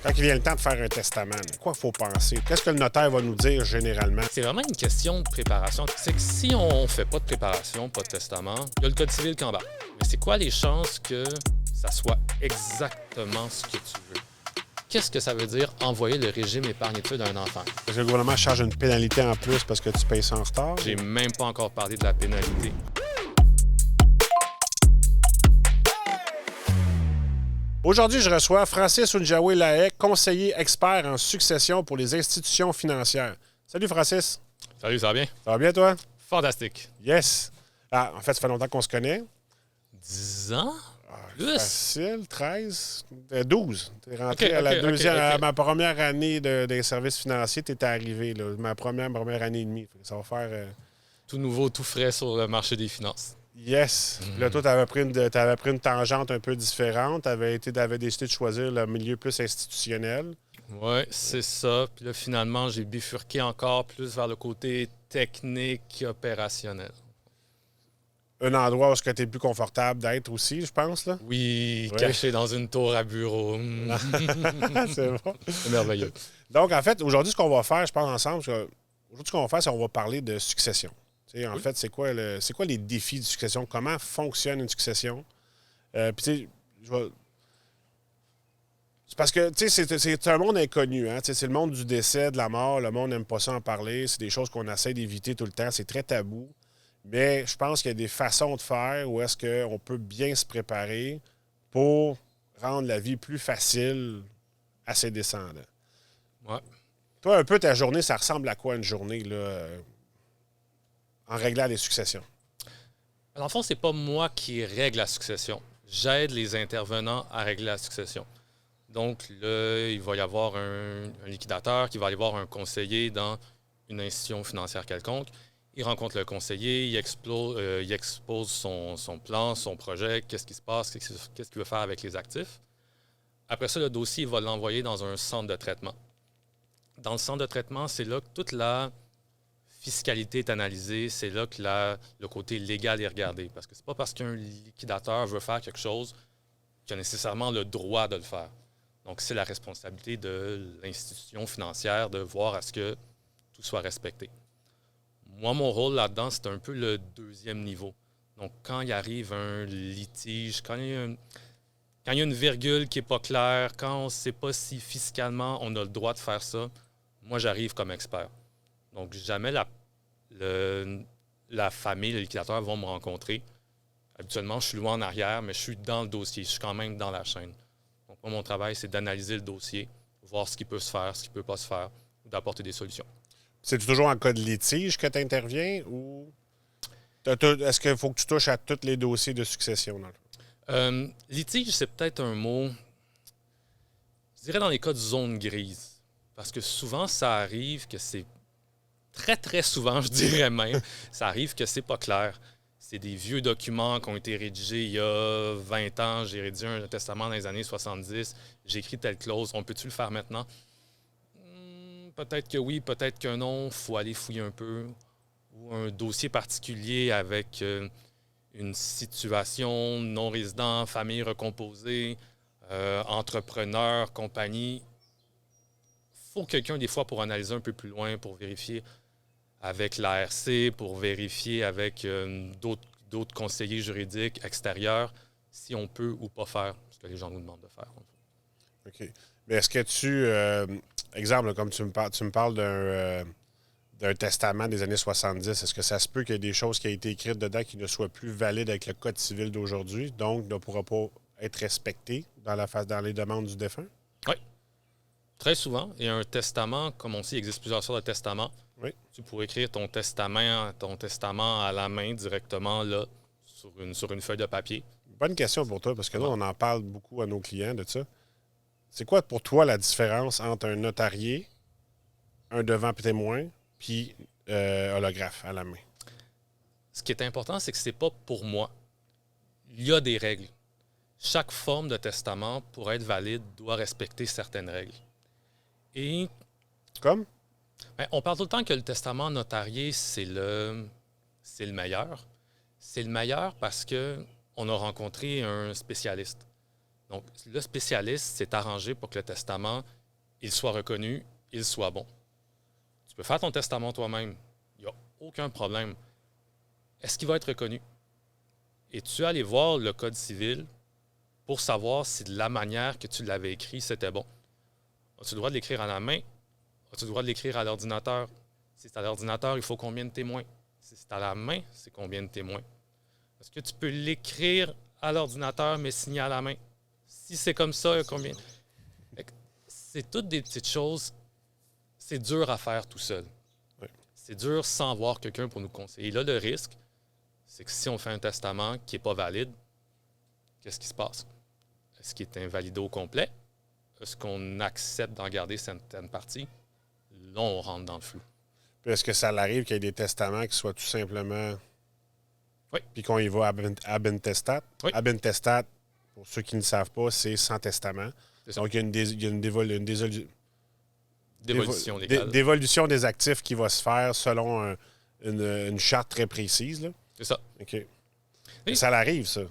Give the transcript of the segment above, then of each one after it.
Quand il vient le temps de faire un testament, à quoi il faut penser? Qu'est-ce que le notaire va nous dire généralement? C'est vraiment une question de préparation. C'est que si on ne fait pas de préparation, pas de testament, il y a le code civil qui embarque. Mais c'est quoi les chances que ça soit exactement ce que tu veux? Qu'est-ce que ça veut dire envoyer le régime épargne-études à un enfant? Est-ce que le gouvernement charge une pénalité en plus parce que tu payes ça en retard? J'ai même pas encore parlé de la pénalité. Aujourd'hui, je reçois Francis Ounjaoué-Lahaye, conseiller expert en succession pour les institutions financières. Salut Francis. Salut, ça va bien? Ça va bien toi? Fantastique. Yes. Ah, en fait, ça fait longtemps qu'on se connaît. 10 ans? Plus? Facile, 13, 12. Tu es rentré Ok, à la ok, deuxième, ok. à ma première année des services financiers, tu étais arrivé, là, ma première année et demie. Ça va faire... Tout nouveau, tout frais sur le marché des finances. Yes. Puis là, toi, tu avais pris une tangente un peu différente. Tu avais décidé de choisir le milieu plus institutionnel. Oui, c'est ça. Puis là, finalement, j'ai bifurqué encore plus vers le côté technique opérationnel. Un endroit où tu es plus confortable d'être aussi, je pense. Là. Oui, Ouais. caché dans une tour à bureau. C'est bon. C'est merveilleux. Donc, en fait, aujourd'hui, ce qu'on va faire, je pense, ensemble, aujourd'hui, ce qu'on va faire, c'est qu'on va parler de succession. Tu sais, en fait, c'est quoi les défis de succession? Comment fonctionne une succession? Puis, tu sais, c'est parce que, tu sais, c'est un monde inconnu. Hein? Tu sais, c'est le monde du décès, de la mort. Le monde n'aime pas ça en parler. C'est des choses qu'on essaie d'éviter tout le temps. C'est très tabou. Mais je pense qu'il y a des façons de faire où est-ce qu'on peut bien se préparer pour rendre la vie plus facile à ses descendants. Ouais. Toi, un peu, ta journée, ça ressemble à quoi une journée là, en réglant les successions? Dans le fond, c'est pas moi qui règle la succession. J'aide les intervenants à régler la succession. Donc, là, il va y avoir un liquidateur qui va aller voir un conseiller dans une institution financière quelconque. Il rencontre le conseiller, il expose son plan, son projet, qu'est-ce qui se passe, qu'est-ce qu'il veut faire avec les actifs. Après ça, le dossier, il va l'envoyer dans un centre de traitement. Dans le centre de traitement, c'est là que toute la fiscalité est analysée, c'est là que le côté légal est regardé. Parce que c'est pas parce qu'un liquidateur veut faire quelque chose qu'il a nécessairement le droit de le faire. Donc, c'est la responsabilité de l'institution financière de voir à ce que tout soit respecté. Moi, mon rôle là-dedans, c'est un peu le deuxième niveau. Donc, quand il arrive un litige, quand il y a une virgule qui n'est pas claire, quand on ne sait pas si fiscalement on a le droit de faire ça, moi, j'arrive comme expert. Donc, jamais la famille, le liquidateur vont me rencontrer. Habituellement, je suis loin en arrière, mais je suis dans le dossier. Je suis quand même dans la chaîne. Donc, moi, mon travail, c'est d'analyser le dossier, voir ce qui peut se faire, ce qui ne peut pas se faire, ou d'apporter des solutions. C'est toujours en cas de litige que tu interviens ou est-ce qu'il faut que tu touches à tous les dossiers de succession? Litige, c'est peut-être un mot, je dirais dans les cas de zone grise. Parce que souvent, ça arrive que c'est très, très souvent, je dirais même, ça arrive que c'est pas clair. C'est des vieux documents qui ont été rédigés il y a 20 ans. J'ai rédigé un testament dans les années 70. J'ai écrit telle clause. On peut-tu le faire maintenant? Peut-être que oui, peut-être que non. Il faut aller fouiller un peu. Ou un dossier particulier avec une situation non-résident, famille recomposée, entrepreneur, compagnie. Il faut quelqu'un, des fois, pour analyser un peu plus loin, pour vérifier avec l'ARC, pour vérifier avec d'autres conseillers juridiques extérieurs si on peut ou pas faire ce que les gens nous demandent de faire. OK. Mais est-ce que exemple, comme tu me parles d'un testament des années 70, est-ce que ça se peut qu'il y ait des choses qui aient été écrites dedans qui ne soient plus valides avec le Code civil d'aujourd'hui, donc ne pourra pas être respectées dans les demandes du défunt? Oui. Très souvent. Et un testament, comme on sait, il existe plusieurs sortes de testaments. Oui. Tu pourrais écrire ton testament à la main directement là, sur une feuille de papier. Bonne question pour toi, parce que nous, on en parle beaucoup à nos clients de ça. C'est quoi pour toi la différence entre un notarié, un devant témoin, puis holographe à la main? Ce qui est important, c'est que ce n'est pas pour moi. Il y a des règles. Chaque forme de testament, pour être valide, doit respecter certaines règles. Et Comme? on parle tout le temps que le testament notarié, c'est le meilleur. C'est le meilleur parce qu'on a rencontré un spécialiste. Donc, le spécialiste s'est arrangé pour que le testament, il soit reconnu, il soit bon. Tu peux faire ton testament toi-même. Il n'y a aucun problème. Est-ce qu'il va être reconnu? Es-tu allé voir le Code civil pour savoir si de la manière que tu l'avais écrit, c'était bon? As-tu le droit de l'écrire à la main? As-tu le droit de l'écrire à l'ordinateur? Si c'est à l'ordinateur, il faut combien de témoins? Si c'est à la main, c'est combien de témoins? Est-ce que tu peux l'écrire à l'ordinateur, mais signer à la main? Si c'est comme ça, il y a combien? C'est toutes des petites choses. C'est dur à faire tout seul. Oui. C'est dur sans avoir quelqu'un pour nous conseiller. Là, le risque, c'est que si on fait un testament qui n'est pas valide, qu'est-ce qui se passe? Est-ce qu'il est invalidé au complet? Est-ce qu'on accepte d'en garder certaines parties? Là, on rentre dans le flou. Puis est-ce que ça arrive qu'il y ait des testaments qui soient tout simplement... Oui. Puis qu'on y va ab intestat? Oui. Ab intestat, pour ceux qui ne le savent pas, c'est sans testament. Donc, il y a une Dévolution légale. Dévolution des actifs qui va se faire selon une charte très précise. Là. C'est ça. OK. Oui. Ça l'arrive, ça.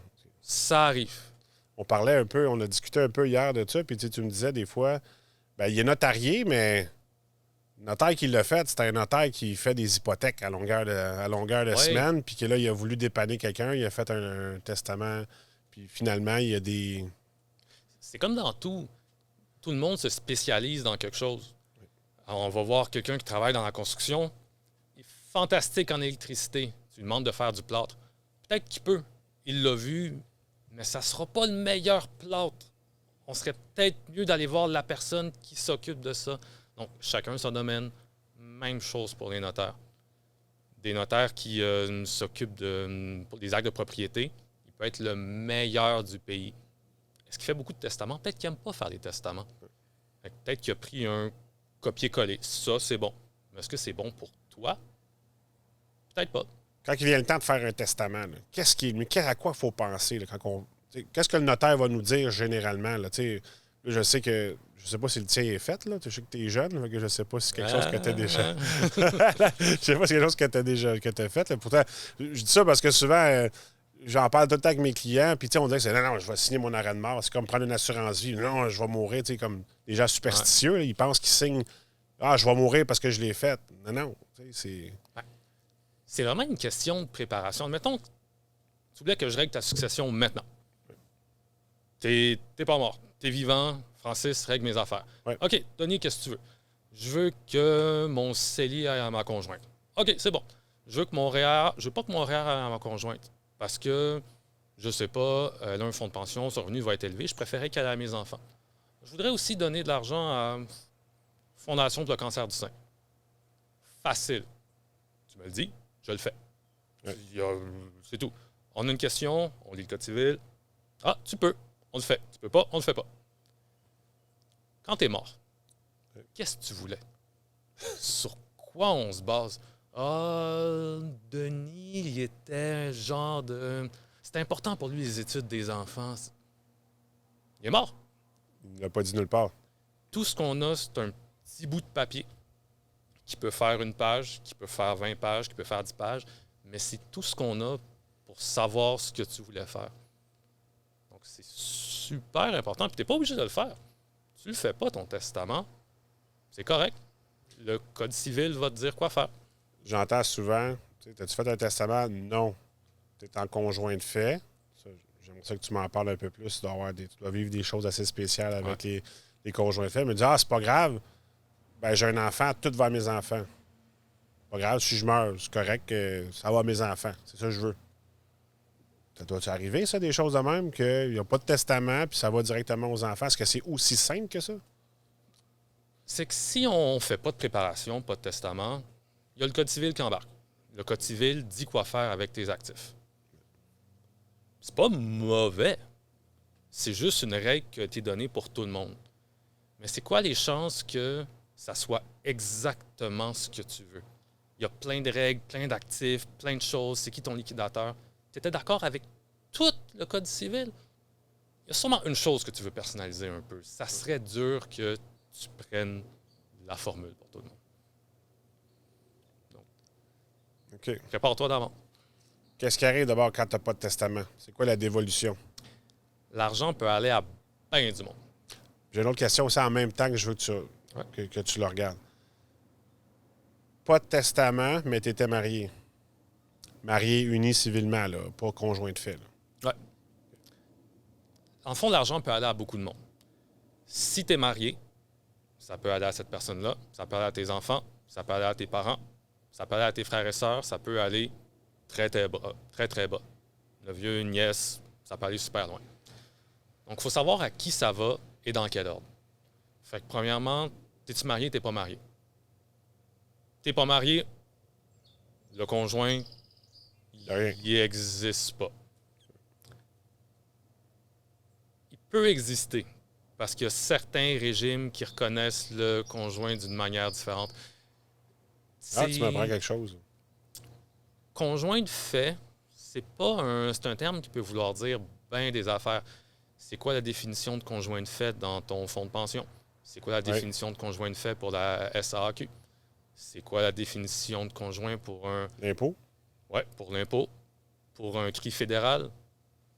Ça arrive. On parlait un peu, on a discuté un peu hier de ça, puis tu me disais des fois, ben, il est notarié, mais le notaire qui l'a fait, c'est un notaire qui fait des hypothèques à longueur de Oui. semaine, puis que là, il a voulu dépanner quelqu'un, il a fait un testament, puis finalement, il y a des... C'est comme dans tout. Tout le monde se spécialise dans quelque chose. Alors, on va voir quelqu'un qui travaille dans la construction. Il est fantastique en électricité. Tu lui demandes de faire du plâtre. Peut-être qu'il peut. Il l'a vu, mais ça ne sera pas le meilleur plâtre. On serait peut-être mieux d'aller voir la personne qui s'occupe de ça. Donc, chacun son domaine. Même chose pour les notaires. Des notaires qui s'occupent des actes de propriété, il peut être le meilleur du pays. Est-ce qu'il fait beaucoup de testaments? Peut-être qu'il n'aime pas faire des testaments. Peut-être qu'il a pris un copier-coller. Ça, c'est bon. Mais est-ce que c'est bon pour toi? Peut-être pas. Quand il vient le temps de faire un testament, là, à quoi il faut penser? Là, qu'est-ce que le notaire va nous dire généralement? Là, je sais que... Je sais pas si le tien est fait, là. Je sais que tu es jeune, là, que je sais pas si c'est quelque chose que tu as déjà... Je sais pas si c'est quelque chose que tu as fait. Là. Pourtant, je dis ça parce que souvent... j'en parle tout le temps avec mes clients, puis on dirait que c'est non, je vais signer mon arrêt de mort. C'est comme prendre une assurance vie. Non, je vais mourir, comme les gens superstitieux, là, ils pensent qu'ils signent je vais mourir parce que je l'ai fait. Non, c'est. C'est vraiment une question de préparation. Mettons, tu voulais que je règle ta succession maintenant. T'es pas mort. T'es vivant. Francis, règle mes affaires. Ouais. OK, Tony, qu'est-ce que tu veux? Je veux que mon CELI aille à ma conjointe. OK, c'est bon. Je veux pas que mon REER aille à ma conjointe. Parce que, je sais pas, elle a un fonds de pension, son revenu va être élevé, je préférais qu'elle aille à mes enfants. Je voudrais aussi donner de l'argent à Fondation pour le cancer du sein. Facile. Tu me le dis, je le fais. Ouais. C'est tout. On a une question, on lit le Code civil. Ah, tu peux, on le fait. Tu peux pas, on le fait pas. Quand tu es mort, qu'est-ce que tu voulais? Sur quoi on se base? Ah, Denis, il était genre de... C'était important pour lui, les études des enfants. Il est mort. Il n'a pas dit nulle part. Tout ce qu'on a, c'est un petit bout de papier qui peut faire une page, qui peut faire 20 pages, qui peut faire 10 pages, mais c'est tout ce qu'on a pour savoir ce que tu voulais faire. Donc, c'est super important. Puis, tu n'es pas obligé de le faire. Tu ne le fais pas, ton testament. C'est correct. Le Code civil va te dire quoi faire. J'entends souvent, as-tu fait un testament? Non. Tu es en conjoint de fait. J'aimerais ça que tu m'en parles un peu plus. Tu dois vivre des choses assez spéciales avec les conjoints de fait. Mais dis, c'est pas grave. Ben, j'ai un enfant, tout va à mes enfants. Pas grave, si je meurs, c'est correct, ça va à mes enfants. C'est ça que je veux. Ça doit-tu arriver, ça, des choses de même, qu'il n'y a pas de testament, puis ça va directement aux enfants? Est-ce que c'est aussi simple que ça? C'est que si on ne fait pas de préparation, pas de testament, il y a le Code civil qui embarque. Le Code civil dit quoi faire avec tes actifs. C'est pas mauvais. C'est juste une règle qui a été donnée pour tout le monde. Mais c'est quoi les chances que ça soit exactement ce que tu veux? Il y a plein de règles, plein d'actifs, plein de choses. C'est qui ton liquidateur? Tu étais d'accord avec tout le Code civil? Il y a sûrement une chose que tu veux personnaliser un peu. Ça serait dur que tu prennes la formule pour tout le monde. Donc, OK. prépare-toi d'avant. Qu'est-ce qui arrive d'abord quand tu n'as pas de testament? C'est quoi la dévolution? L'argent peut aller à bien du monde. J'ai une autre question aussi en même temps que je veux que tu le regardes. Pas de testament, mais tu étais marié. Marié, uni civilement, là, pas conjoint de fait. Ouais. En fond, l'argent peut aller à beaucoup de monde. Si tu es marié, ça peut aller à cette personne-là, ça peut aller à tes enfants, ça peut aller à tes parents, ça peut aller à tes frères et sœurs, ça peut aller très, très bas. Très, très bas. Le vieux, une nièce, ça peut aller super loin. Donc, il faut savoir à qui ça va et dans quel ordre. Fait que, premièrement, t'es-tu marié, t'es pas marié? T'es pas marié, le conjoint, il n'existe pas. Il peut exister, parce qu'il y a certains régimes qui reconnaissent le conjoint d'une manière différente. Ah, tu m'apprends quelque chose. Conjoint de fait, c'est un terme qui peut vouloir dire bien des affaires. C'est quoi la définition de conjoint de fait dans ton fonds de pension? C'est quoi la définition de conjoint de fait pour la SAAQ? C'est quoi la définition de conjoint pour un... L'impôt? Oui, pour l'impôt. Pour un CRI fédéral.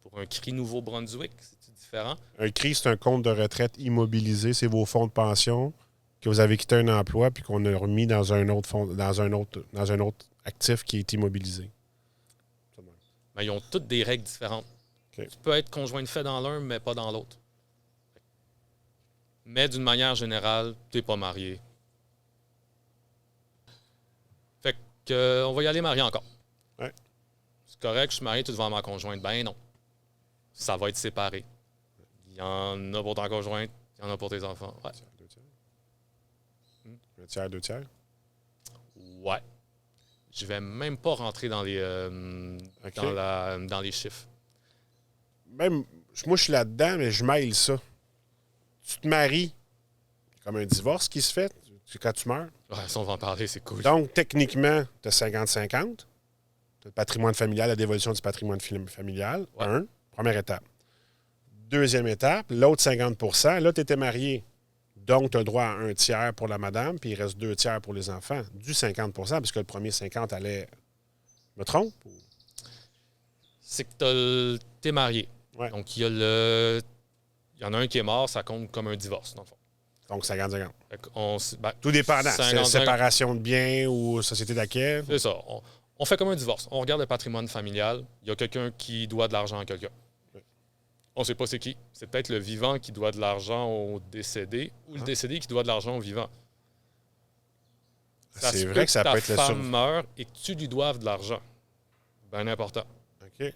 Pour un CRI Nouveau-Brunswick. C'est différent? Un CRI, c'est un compte de retraite immobilisé. C'est vos fonds de pension que vous avez quitté un emploi puis qu'on a remis dans un autre fonds, dans un autre actif qui est immobilisé. Mais ils ont toutes des règles différentes. Okay. Tu peux être conjoint de fait dans l'un, mais pas dans l'autre. Mais d'une manière générale, tu n'es pas marié. Fait que, on va y aller marié encore. Ouais. C'est correct, je suis marié, tu devant ma conjointe. Ben non. Ça va être séparé. Il y en a pour ta conjointe, il y en a pour tes enfants. Ouais. Un tiers, deux tiers? Ouais. Je vais même pas rentrer dans les, dans les chiffres. Même, moi, je suis là-dedans, mais je mêle ça. Tu te maries, comme un divorce qui se fait quand tu meurs. Ouais, ça, on va en parler, c'est cool. Donc, techniquement, tu as 50-50. Tu as le patrimoine familial, la dévolution du patrimoine familial. Ouais. Première étape. Deuxième étape, l'autre 50 là, tu étais marié. Donc, tu as le droit à un tiers pour la madame, puis il reste 2 tiers pour les enfants. Du 50 parce que le premier 50 allait... Me trompe? Ou... C'est que t'es marié. Ouais. Donc, il y en a un qui est mort, ça compte comme un divorce, dans le fond. Donc, 50-50. Ben, tout dépendant. 50, c'est séparation de biens ou société d'acquêt. C'est ça. On fait comme un divorce. On regarde le patrimoine familial. Il y a quelqu'un qui doit de l'argent à quelqu'un. Oui. On ne sait pas c'est qui. C'est peut-être le vivant qui doit de l'argent au décédé ou le décédé qui doit de l'argent au vivant. C'est vrai que ça peut être ta femme meurt et que tu lui doives de l'argent. Bien important. OK.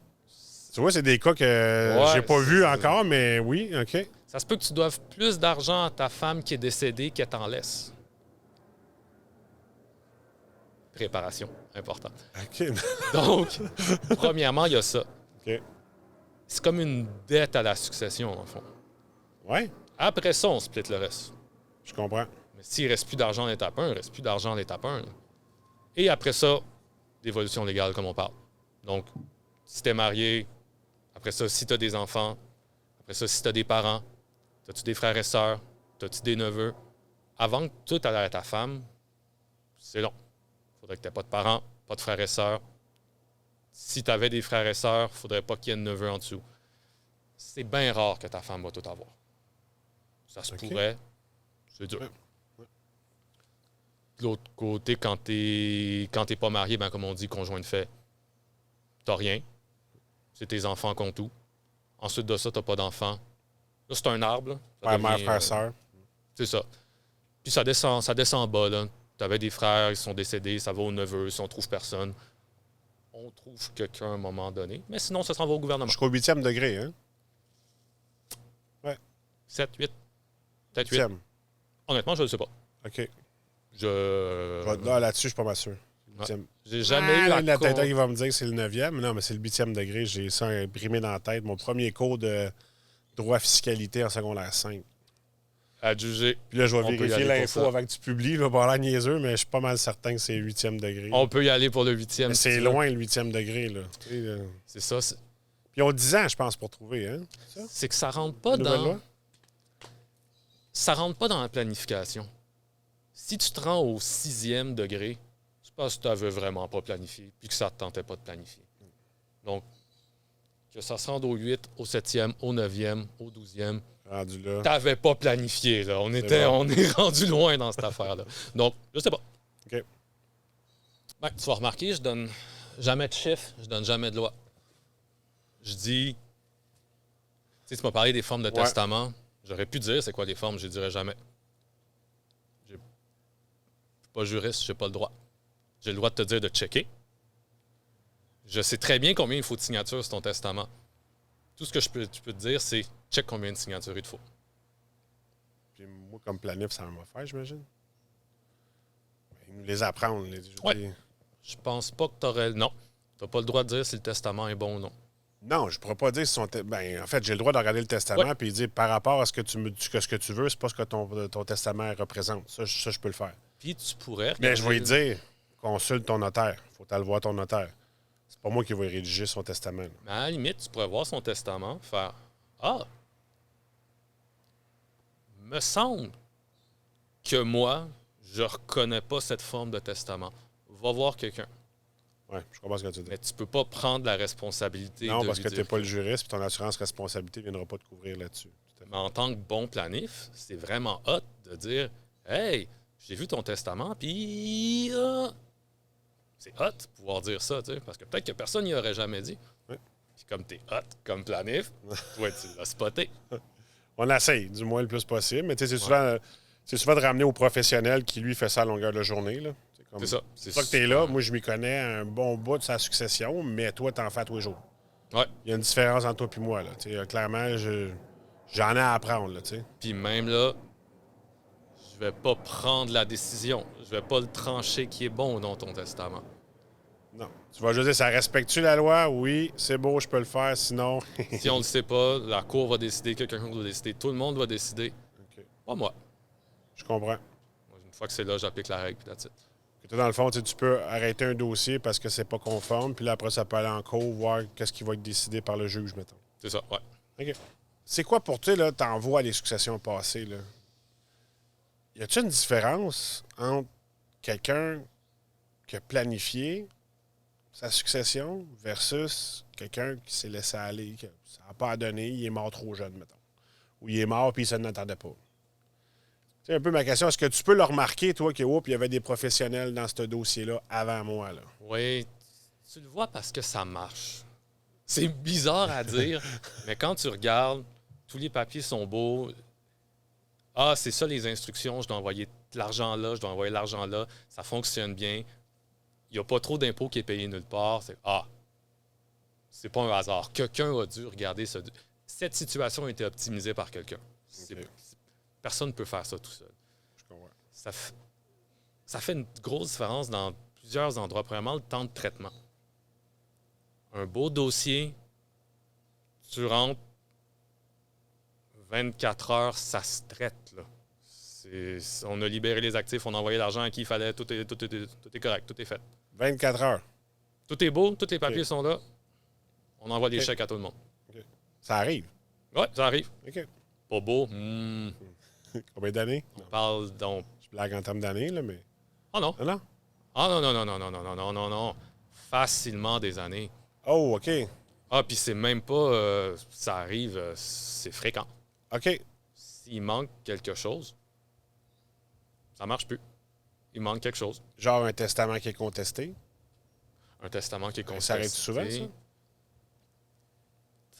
Tu vois, c'est des cas que j'ai pas vus encore, mais oui, OK. Ça se peut que tu doives plus d'argent à ta femme qui est décédée qu'elle t'en laisse. Préparation, important. OK. Donc, premièrement, il y a ça. OK. C'est comme une dette à la succession, en fond. Ouais. Après ça, on split le reste. Je comprends. Mais s'il ne reste plus d'argent en étape 1, il ne reste plus d'argent en étape 1. Là. Et après ça, l'évolution légale, comme on parle. Donc, si tu es marié, après ça, si tu as des enfants, après ça, si tu as des parents, as-tu des frères et sœurs, as-tu des neveux, avant que tout aille à ta femme, c'est long. Il faudrait que tu n'aies pas de parents, pas de frères et sœurs. Si tu avais des frères et sœurs, il ne faudrait pas qu'il y ait de neveux en dessous. C'est bien rare que ta femme va tout avoir. Ça se pourrait, c'est dur. De l'autre côté, quand t'es pas marié, ben comme on dit, conjoint de fait, t'as rien. C'est tes enfants qui ont tout. Ensuite de ça, t'as pas d'enfants. Là, c'est un arbre. Père, mère, frère, sœur. C'est ça. Puis ça descend bas, là. T'avais des frères, ils sont décédés, ça va aux neveux, si on trouve personne. On trouve quelqu'un à un moment donné. Mais sinon, ça s'en va au gouvernement. Jusqu'au 8e degré, hein? Ouais. 7, 8. Peut-être 8. 8e. Honnêtement, je ne le sais pas. OK. Là-dessus, je suis pas mal sûr. J'ai jamais eu la tête qui va me dire que c'est le 9e. Non, mais c'est le 8e degré. J'ai ça imprimé dans la tête. Mon premier cours de droit fiscalité en secondaire 5. À juger. Puis là, je vais vérifier l'info avant que tu publies. Je vais pas l'air niaiseux, mais je suis pas mal certain que c'est le 8e degré. On peut y aller pour le 8e. Mais c'est loin, le 8e degré. Là. C'est ça. Puis ils ont 10 ans, je pense, pour trouver. Hein? C'est que ça rentre pas dans... Ça rentre pas dans la planification. Si tu te rends au 6e degré, c'est parce que tu n'avais vraiment pas planifié puis que ça ne te tentait pas de planifier. Donc, que ça se rende au 8, au 7e, au 9e, au 12e, Rendu là. T'avais pas planifié, là. On C'est est rendu loin dans cette affaire-là. Donc, je sais pas. OK. Ben, tu vas remarquer, je donne jamais de chiffres, je donne jamais de loi. Je dis... Tu sais, tu m'as parlé des formes de testament. J'aurais pu dire c'est quoi les formes, je ne dirais jamais. Je ne suis pas juriste, je n'ai pas le droit. J'ai le droit de te dire de checker. Je sais très bien combien il faut de signatures sur ton testament. Tout ce que je peux te dire, c'est check combien de signatures il te faut. Puis moi, comme planif, ça va faire, j'imagine. Ils nous les apprendre. Je pense pas que tu aurais... Non. Tu n'as pas le droit de dire si le testament est bon ou non. Non, je ne pourrais pas dire si en fait, j'ai le droit de regarder le testament et dire par rapport à ce que tu veux, c'est pas ce que ton testament représente. Ça, je peux le faire. Puis tu pourrais Mais je vais lui dire, consulte ton notaire. Faut aller voir ton notaire. C'est pas moi qui vais rédiger son testament. Mais à la limite, tu pourrais voir son testament, faire ah, me semble que moi, je reconnais pas cette forme de testament. Va voir quelqu'un. Oui, je comprends ce que tu dis. Mais tu peux pas prendre la responsabilité non, de parce lui que tu dire n'es pas le juriste et ton assurance responsabilité ne viendra pas te couvrir là-dessus. Mais en tant que bon planif, c'est vraiment hot de dire hey, j'ai vu ton testament, puis c'est hot de pouvoir dire ça, tu sais, parce que peut-être que personne n'y aurait jamais dit. Oui. Puis comme tu es hot comme planif, toi, tu l'as spoté. On essaye, du moins le plus possible, mais tu sais, c'est souvent de ramener au professionnel qui, lui, fait ça à longueur de journée. Là. C'est ça. C'est ça que tu es là. Moi, je m'y connais un bon bout de sa succession, mais toi, tu en fais à tous les jours. Ouais. Il y a une différence entre toi et moi. Là. Clairement, j'en ai à apprendre. Là, puis même là, je vais pas prendre la décision. Je vais pas le trancher qui est bon ou non ton testament. Non. Tu vas juste dire, ça respecte-tu la loi? Oui, c'est beau, je peux le faire. Sinon... si on le sait pas, la cour va décider, quelqu'un d'autre va décider, tout le monde va décider. Okay. Pas moi. Je comprends. Une fois que c'est là, j'applique la règle, puis that's it. Dans le fond, tu peux arrêter un dossier parce que c'est pas conforme, puis là, après, ça peut aller en cours, voir qu'est-ce qui va être décidé par le juge, mettons. C'est ça, ouais. OK. C'est quoi pour toi, là, t'envoies les successions passées, là? Y a-t-il une différence entre quelqu'un qui a planifié sa succession versus quelqu'un qui s'est laissé aller, que ça n'a pas à donner, il est mort trop jeune, mettons. Ou il est mort puis il ne n'attendait pas. C'est un peu ma question. Est-ce que tu peux le remarquer, toi, qu'il y avait des professionnels dans ce dossier-là avant moi? Là? Oui, tu le vois parce que ça marche. C'est bizarre à dire, mais quand tu regardes, tous les papiers sont beaux. Ah, c'est ça les instructions, je dois envoyer l'argent là, je dois envoyer l'argent là, ça fonctionne bien. Il n'y a pas trop d'impôts qui est payé nulle part. C'est pas un hasard. Quelqu'un a dû regarder ça. Cette situation a été optimisée par quelqu'un. Okay. Personne ne peut faire ça tout seul. Je comprends. Ça fait une grosse différence dans plusieurs endroits. Premièrement, le temps de traitement. Un beau dossier, tu rentres 24 heures, ça se traite. Là. On a libéré les actifs, on a envoyé l'argent à qui il fallait, tout est correct, tout est fait. 24 heures. Tout est beau, tous les papiers sont là. On envoie des chèques à tout le monde. Okay. Ça arrive? Oui, ça arrive. OK. Pas beau. Combien d'années? On parle donc... Je blague en termes d'années, là, mais... Ah non. Ah non? Ah non. Facilement des années. Oh, OK. Ah, puis c'est même pas... ça arrive, c'est fréquent. OK. S'il manque quelque chose, ça marche plus. Il manque quelque chose. Genre un testament qui est contesté? Un testament qui est contesté. Ça arrive souvent, ça?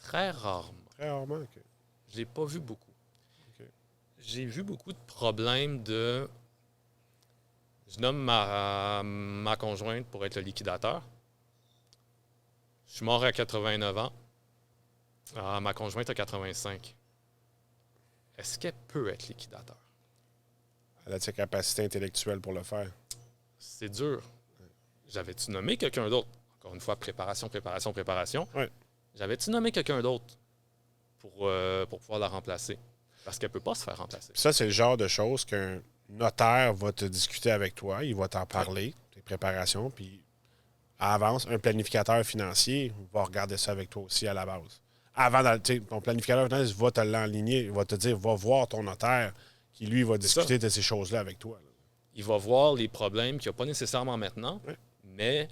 Très rarement. Très rarement, OK. Je l'ai pas vu beaucoup. Okay. J'ai vu beaucoup de problèmes de... Je nomme ma conjointe pour être le liquidateur. Je suis mort à 89 ans. Ma conjointe a 85. Est-ce qu'elle peut être liquidateur? Elle a sa capacité intellectuelle pour le faire. C'est dur. J'avais-tu nommé quelqu'un d'autre? Encore une fois, préparation. Ouais. J'avais-tu nommé quelqu'un d'autre pour pouvoir la remplacer? Parce qu'elle ne peut pas se faire remplacer. Ça, c'est le genre de choses qu'un notaire va te discuter avec toi. Il va t'en parler, tes préparations, puis à avance, un planificateur financier va regarder ça avec toi aussi à la base. Avant, ton planificateur financier va te l'enligner, il va te dire, va voir ton notaire qui, lui, va discuter de ces choses-là avec toi. Là. Il va voir les problèmes qu'il n'y a pas nécessairement maintenant, mais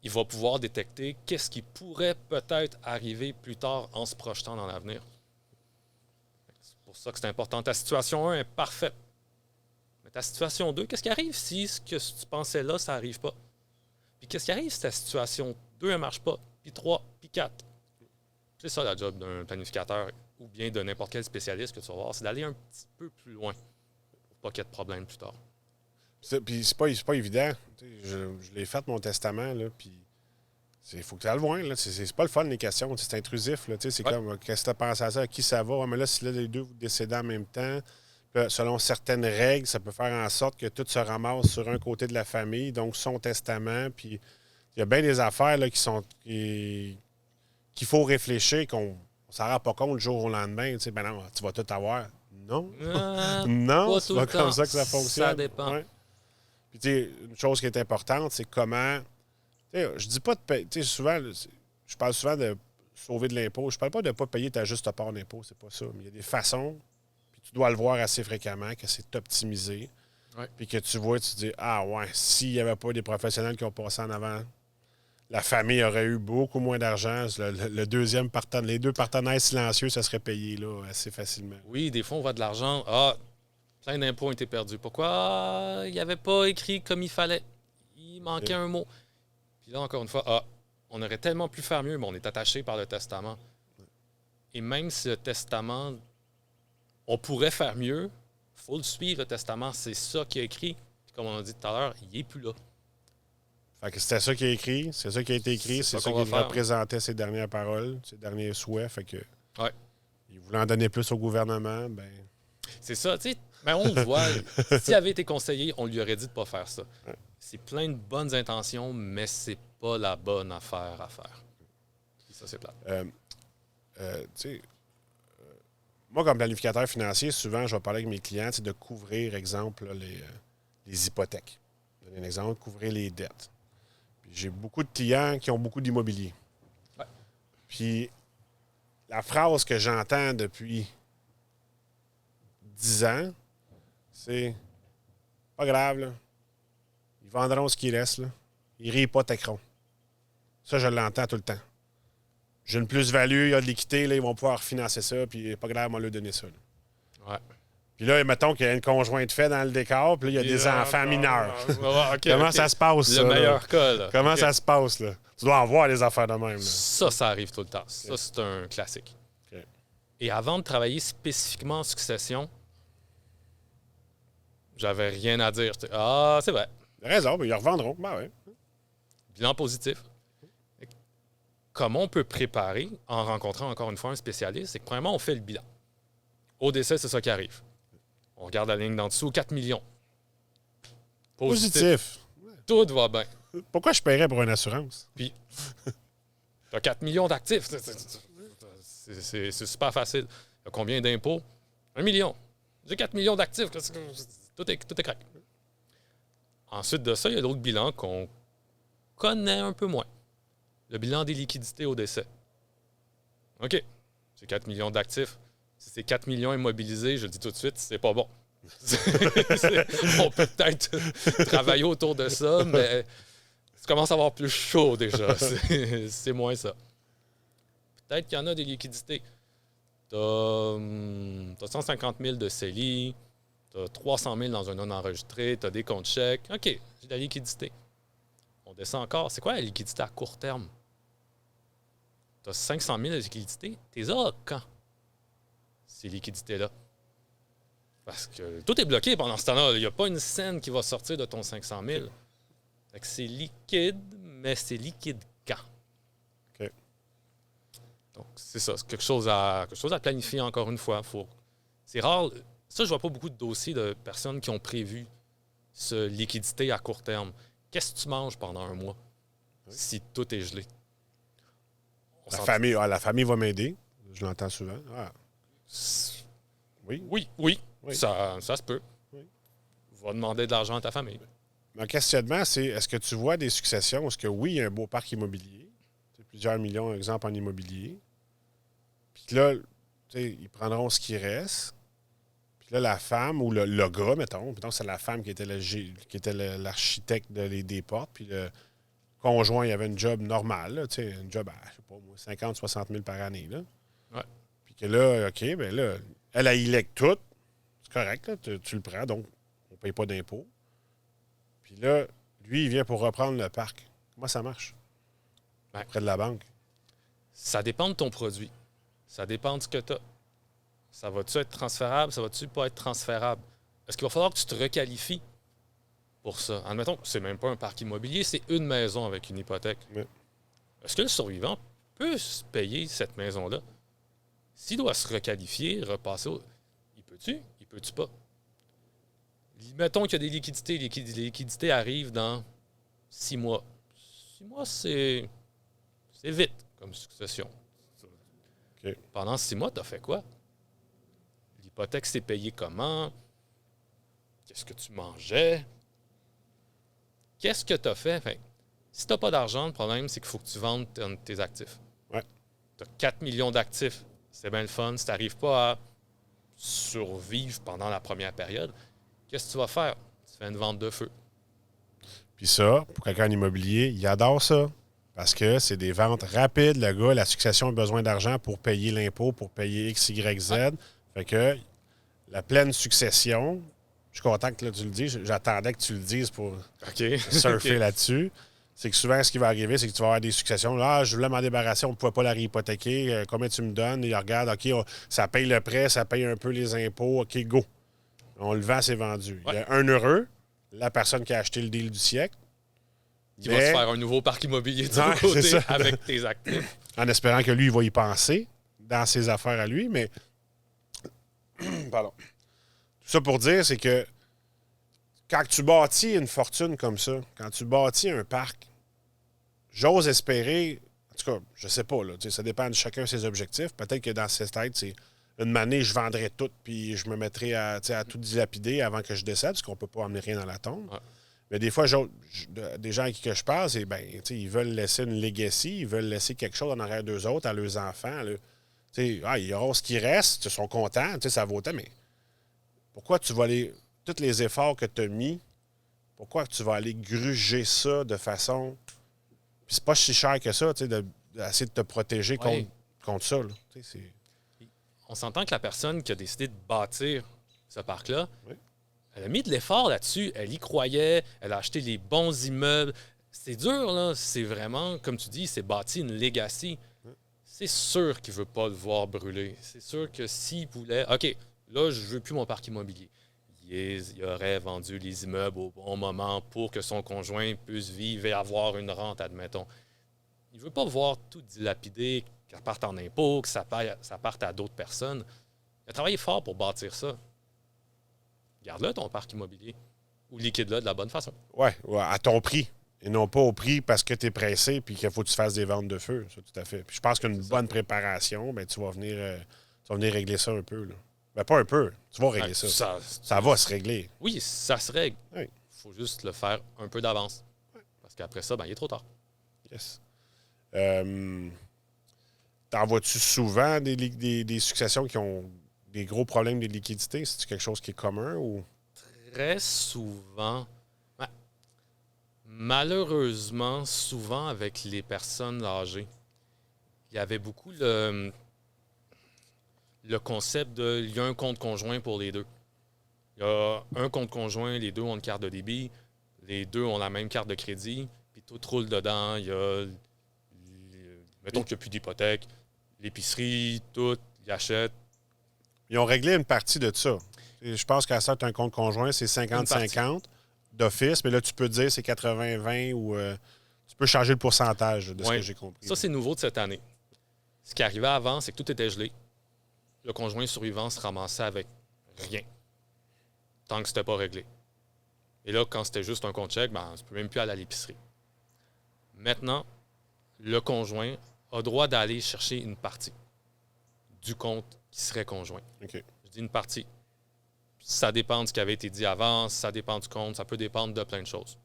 il va pouvoir détecter qu'est-ce qui pourrait peut-être arriver plus tard en se projetant dans l'avenir. pour ça que c'est important. Ta situation 1 est parfaite. Mais ta situation 2, qu'est-ce qui arrive si ce que tu pensais là, ça n'arrive pas? Puis qu'est-ce qui arrive si ta situation 2 ne marche pas? Puis 3, puis 4. C'est ça la job d'un planificateur ou bien de n'importe quel spécialiste que tu vas voir, c'est d'aller un petit peu plus loin pour pas qu'il y ait de problème plus tard. Puis c'est pas évident. Je l'ai fait, mon testament, là, puis il faut que tu ailles loin. Là. C'est pas le fun, les questions. C'est intrusif. Là, c'est comme, qu'est-ce que tu as pensé à ça? À qui ça va? Ouais, mais là, si là, les deux vous décédez en même temps, là, selon certaines règles, ça peut faire en sorte que tout se ramasse sur un côté de la famille, donc son testament. Puis il y a bien des affaires là, qu'il faut réfléchir, qu'on ne s'en rend pas compte le jour au lendemain. Ben non, tu vas tout avoir. Non. Non, c'est pas comme ça que ça fonctionne. Ça dépend. Ouais. Puis, tu sais, une chose qui est importante, c'est comment. Je dis pas de payer. Souvent, je parle souvent de sauver de l'impôt. Je parle pas de ne pas payer ta juste part d'impôt, c'est pas ça. Mais il y a des façons, puis tu dois le voir assez fréquemment, que c'est optimisé. Ouais. Puis que tu vois, tu te dis, ah ouais, s'il n'y avait pas des professionnels qui ont passé en avant, la famille aurait eu beaucoup moins d'argent. Le deuxième les deux partenaires silencieux, ça serait payé là, assez facilement. Oui, des fois, on voit de l'argent. Ah, plein d'impôts ont été perdus. Pourquoi? Ah, il n'avait pas écrit comme il fallait. Il manquait un mot. Puis là, encore une fois, on aurait tellement pu faire mieux, mais on est attaché par le testament. Et même si le testament, on pourrait faire mieux, il faut le suivre, le testament. C'est ça qui est écrit. Puis comme on a dit tout à l'heure, il n'est plus là. Fait que c'était ça qui est écrit, c'est ça qui a été écrit, c'est ça qui représentait ses dernières paroles, ses derniers souhaits. Fait que il voulait en donner plus au gouvernement, ben. C'est ça, tu sais. Mais on le voit. S'il avait été conseillé, on lui aurait dit de ne pas faire ça. Ouais. C'est plein de bonnes intentions, mais c'est pas la bonne affaire à faire. Et ça, c'est plate. Tu sais, moi, comme planificateur financier, souvent, je vais parler avec mes clients de couvrir, exemple, là, les hypothèques. Je vais donner un exemple, couvrir les dettes. J'ai beaucoup de clients qui ont beaucoup d'immobilier. Ouais. Puis, la phrase que j'entends depuis 10 ans, c'est pas grave, là. Ils vendront ce qu'il reste, là. Ils réhypothéqueront. Ça, je l'entends tout le temps. J'ai une plus-value, il y a de l'équité, là, ils vont pouvoir financer ça, puis pas grave, on va leur donner ça. Là. Ouais. Puis là, mettons qu'il y a une conjointe fait dans le décor, puis là, il y a des enfants mineurs. Comment ça se passe, ça? Le meilleur cas, là. Comment ça se passe, là? Tu dois en voir les affaires de même, là. Ça arrive tout le temps. Ça, c'est un classique. Okay. Et avant de travailler spécifiquement en succession, j'avais rien à dire. Ah, c'est vrai. Il a raison, mais ils revendront. Ben ouais. Bilan positif. Comment on peut préparer en rencontrant encore une fois un spécialiste? C'est que premièrement, on fait le bilan. Au décès, c'est ça qui arrive. On regarde la ligne d'en dessous, 4 millions. Positif. Tout va bien. Pourquoi je paierais pour une assurance? Puis, tu as 4 millions d'actifs. C'est super facile. Tu as combien d'impôts? 1 million. J'ai 4 millions d'actifs. Tout est crack. Ensuite de ça, il y a d'autres bilans qu'on connaît un peu moins. Le bilan des liquidités au décès. OK. J'ai 4 millions d'actifs. Si c'est 4 millions immobilisés, je le dis tout de suite, c'est pas bon. On peut peut-être travailler autour de ça, mais tu commences à avoir plus chaud déjà. C'est moins ça. Peut-être qu'il y en a des liquidités. Tu as 150 000 de CELI, tu as 300 000 dans un non enregistré, tu as des comptes chèques. OK, j'ai de la liquidité. On descend encore. C'est quoi la liquidité à court terme? Tu as 500 000 de liquidité. T'es là quand? Ces liquidités-là. Parce que tout est bloqué pendant ce temps-là. Il n'y a pas une scène qui va sortir de ton 500 000. Fait que c'est liquide, mais c'est liquide quand? OK. Donc, c'est ça. C'est quelque chose à planifier encore une fois. C'est rare. Ça, je vois pas beaucoup de dossiers de personnes qui ont prévu ce liquidité à court terme. Qu'est-ce que tu manges pendant un mois si tout est gelé? La famille va m'aider. Je l'entends souvent. Ah. Oui. Ça se peut. Oui. Va demander de l'argent à ta famille. Mon questionnement, c'est est-ce que tu vois des successions? Est-ce que oui, il y a un beau parc immobilier? Plusieurs millions, exemple, en immobilier. Puis là, ils prendront ce qui reste. Puis là, la femme ou le gars, mettons c'est la femme qui était l'architecte des portes. Puis le conjoint, il avait une job normale, là, une job à, je sais pas moi, 50-60 000 par année. Là. Ouais. Puis que là, OK, bien là, elle lègue tout. C'est correct, là, tu le prends, donc on ne paye pas d'impôts. Puis là, lui, il vient pour reprendre le parc. Comment ça marche? Ouais. Près de la banque. Ça dépend de ton produit. Ça dépend de ce que tu as. Ça va-tu être transférable? Ça va-tu pas être transférable? Est-ce qu'il va falloir que tu te requalifies pour ça? Admettons, c'est même pas un parc immobilier, c'est une maison avec une hypothèque. Oui. Est-ce que le survivant peut se payer cette maison-là? S'il doit se requalifier, repasser au... Il peut-tu? Il peut-tu pas? Mettons qu'il y a des liquidités. Les liquidités arrivent dans 6 mois. 6 mois, c'est vite comme succession. OK. Pendant 6 mois, tu as fait quoi? L'hypothèque s'est payée comment? Qu'est-ce que tu mangeais? Qu'est-ce que tu as fait? Enfin, si tu n'as pas d'argent, le problème, c'est qu'il faut que tu vendes tes actifs. Ouais. Tu as 4 millions d'actifs. C'est bien le fun. Si tu n'arrives pas à survivre pendant la première période, qu'est-ce que tu vas faire? Tu fais une vente de feu. Puis ça, pour quelqu'un en immobilier, il adore ça. Parce que c'est des ventes rapides. Le gars, la succession a besoin d'argent pour payer l'impôt, pour payer X, Y, Z. Ouais. Fait que la pleine succession, je suis content que là, tu le dises. J'attendais que tu le dises pour OK. surfer OK. là-dessus. C'est que souvent, ce qui va arriver, c'est que tu vas avoir des successions. Là, je voulais m'en débarrasser, on ne pouvait pas la réhypothéquer. Combien tu me donnes? Il regarde, OK, ça paye le prêt, ça paye un peu les impôts. OK, go. On le vend, c'est vendu. Ouais. Il y a un heureux, la personne qui a acheté le deal du siècle. Qui va se faire un nouveau parc immobilier de Ouais, ton côté c'est ça. avec tes actifs. En espérant que lui, il va y penser dans ses affaires à lui, mais... Pardon. Tout ça pour dire, c'est que quand tu bâtis une fortune comme ça, quand tu bâtis un parc, j'ose espérer... En tout cas, je sais pas, là, ça dépend de chacun ses objectifs. Peut-être que dans ses têtes, c'est une année, je vendrais tout puis je me mettrais à tout dilapider avant que je décède, parce qu'on peut pas emmener rien dans la tombe. Ouais. Mais des fois, des gens avec qui que je parle, c'est ils veulent laisser une legacy, ils veulent laisser quelque chose en arrière d'eux autres, à leurs enfants. Ils auront ce qui reste, ils sont contents, ça vaut tant, mais pourquoi tu vas aller. Tous les efforts que tu as mis, pourquoi tu vas aller gruger ça de façon. Puis c'est pas si cher que ça, d'essayer de te protéger Ouais. contre ça. Là. On s'entend que la personne qui a décidé de bâtir ce parc-là, Oui. elle a mis de l'effort là-dessus, elle y croyait, elle a acheté les bons immeubles. C'est dur, là. C'est vraiment, comme tu dis, c'est bâti une legacy. C'est sûr qu'il ne veut pas le voir brûler. C'est sûr que s'il voulait... OK, là, je ne veux plus mon parc immobilier. Il aurait vendu les immeubles au bon moment pour que son conjoint puisse vivre et avoir une rente, admettons. Il ne veut pas voir tout dilapidé, que ça parte en impôts, que ça parte à d'autres personnes. Il a travaillé fort pour bâtir ça. Garde-le, ton parc immobilier. Ou liquide-le de la bonne façon. Ouais, à ton prix. Et non pas au prix parce que tu es pressé et qu'il faut que tu fasses des ventes de feu. Ça, tout à fait. Puis je pense qu'une bonne préparation, tu vas venir régler ça un peu. Là. Ben, pas un peu. Tu vas régler ça. Ça va se régler. Oui, ça se règle. Il Oui. faut juste le faire un peu d'avance. Parce qu'après ça, il est trop tard. Yes. T'en vois-tu souvent des successions qui ont des gros problèmes de liquidité? C'est-tu quelque chose qui est commun ou. Très souvent, malheureusement, souvent avec les personnes âgées, il y avait beaucoup le concept de il y a un compte conjoint pour les deux. Il y a un compte conjoint, les deux ont une carte de débit, les deux ont la même carte de crédit, puis tout roule dedans. Il y a, mettons qu'il n'y a plus d'hypothèque, l'épicerie, tout, ils achètent. Ils ont réglé une partie de ça. Je pense qu'à ça, tu as un compte conjoint, c'est 50-50 d'office, mais là, tu peux dire c'est 80-20 ou tu peux changer le pourcentage de ce que j'ai compris. Ça, c'est nouveau de cette année. Ce qui arrivait avant, c'est que tout était gelé. Le conjoint survivant se ramassait avec rien, tant que c'était pas réglé. Et là, quand c'était juste un compte chèque, tu ne peux même plus aller à l'épicerie. Maintenant, le conjoint a droit d'aller chercher une partie du compte qui serait conjoint. OK. Je dis une partie. Ça dépend de ce qui avait été dit avant, ça dépend du compte, ça peut dépendre de plein de choses.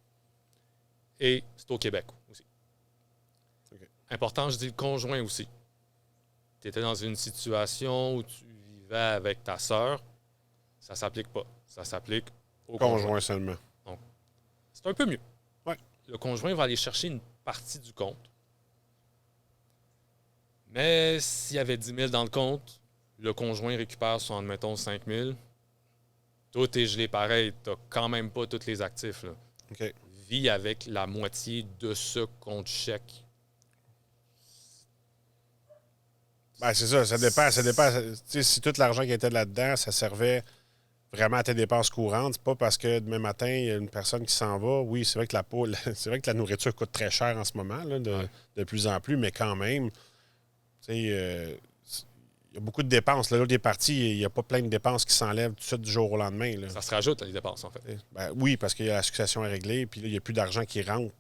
Et c'est au Québec aussi. OK. Important, je dis le conjoint aussi. Tu étais dans une situation où tu vivais avec ta sœur, ça ne s'applique pas. Ça s'applique au Conjoint seulement. Donc, c'est un peu mieux. Ouais. Le conjoint va aller chercher une partie du compte. Mais s'il y avait 10 000 dans le compte, le conjoint récupère son, admettons, 5 000, tout est gelé pareil. Tu n'as quand même pas tous les actifs. Là. OK. Vis avec la moitié de ce compte chèque. Ben, c'est ça, ça dépend. Tu sais, si tout l'argent qui était là-dedans, ça servait vraiment à tes dépenses courantes, c'est pas parce que demain matin, il y a une personne qui s'en va. Oui, c'est vrai que c'est vrai que la nourriture coûte très cher en ce moment, là, de plus en plus, mais quand même, tu sais, il y a beaucoup de dépenses. Là, l'autre est parti, il n'y a pas plein de dépenses qui s'enlèvent tout de suite du jour au lendemain. Là. Ça se rajoute à les dépenses, en fait. Ben, oui, parce qu'il y a la succession à régler, puis là, il n'y a plus d'argent qui rentre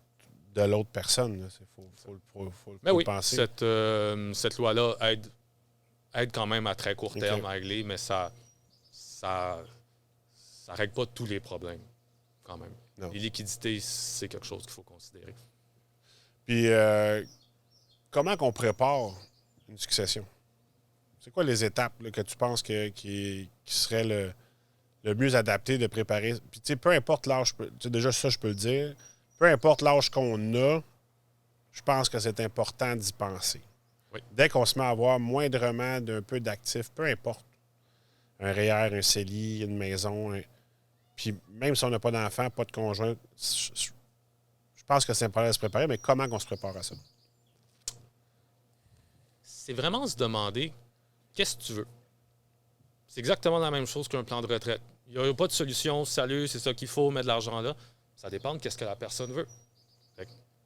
de l'autre personne. Il faut Mais oui, le penser. cette loi-là aide quand même à très court terme à régler, mais ça règle pas tous les problèmes, quand même. Non. Les liquidités, c'est quelque chose qu'il faut considérer. Puis, comment qu'on prépare une succession? C'est quoi les étapes là, que tu penses qui seraient le mieux adaptées de préparer? Puis, tu sais, peu importe l'âge, déjà ça, je peux le dire, peu importe l'âge qu'on a, je pense que c'est important d'y penser. Oui. Dès qu'on se met à avoir moindrement d'un peu d'actifs, peu importe, un REER, un CELI, une maison, puis même si on n'a pas d'enfant, pas de conjoint, je pense que c'est important de se préparer, mais comment on se prépare à ça? C'est vraiment se demander qu'est-ce que tu veux. C'est exactement la même chose qu'un plan de retraite. Il n'y a pas de solution, salut, c'est ça qu'il faut, mettre de l'argent là. Ça dépend de qu'est-ce que la personne veut.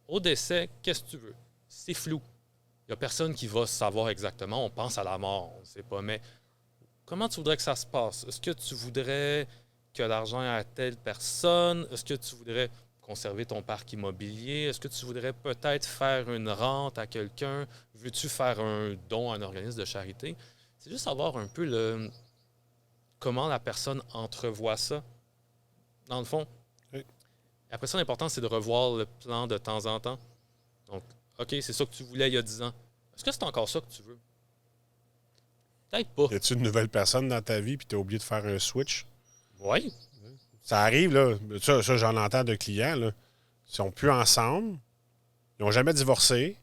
Au décès, qu'est-ce que tu veux? C'est flou. Il n'y a personne qui va savoir exactement. On pense à la mort, on ne sait pas. Mais comment tu voudrais que ça se passe? Est-ce que tu voudrais que l'argent aille à telle personne? Est-ce que tu voudrais conserver ton parc immobilier? Est-ce que tu voudrais peut-être faire une rente à quelqu'un? Veux-tu faire un don à un organisme de charité? C'est juste savoir un peu comment la personne entrevoit ça, dans le fond. Oui. Après ça, l'important, c'est de revoir le plan de temps en temps. Donc, OK, c'est ça que tu voulais il y a 10 ans. Est-ce que c'est encore ça que tu veux? Peut-être pas. Y a-tu une nouvelle personne dans ta vie puis tu as oublié de faire un switch? Oui. Ça arrive, là. Ça j'en entends de clients, là. Ils sont plus ensemble. Ils n'ont jamais divorcé.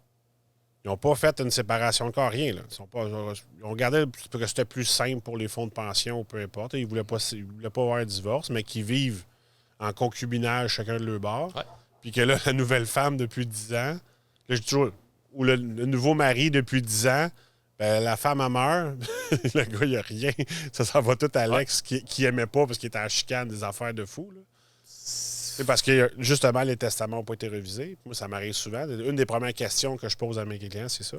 Ils n'ont pas fait une séparation encore, rien, là. Ils ont gardé parce que c'était plus simple pour les fonds de pension ou peu importe. Ils ne voulaient pas avoir un divorce, mais qu'ils vivent en concubinage chacun de leur bord. Ouais. Puis que là, la nouvelle femme depuis 10 ans, là, je dis toujours, ou le nouveau mari depuis 10 ans, ben, la femme a meurt, le gars, il n'y a rien. Ça s'en va tout à l'ex qui aimait pas parce qu'il était en chicane des affaires de fou. Là. C'est parce que, justement, les testaments n'ont pas été révisés. Moi, ça m'arrive souvent. Une des premières questions que je pose à mes clients, c'est ça.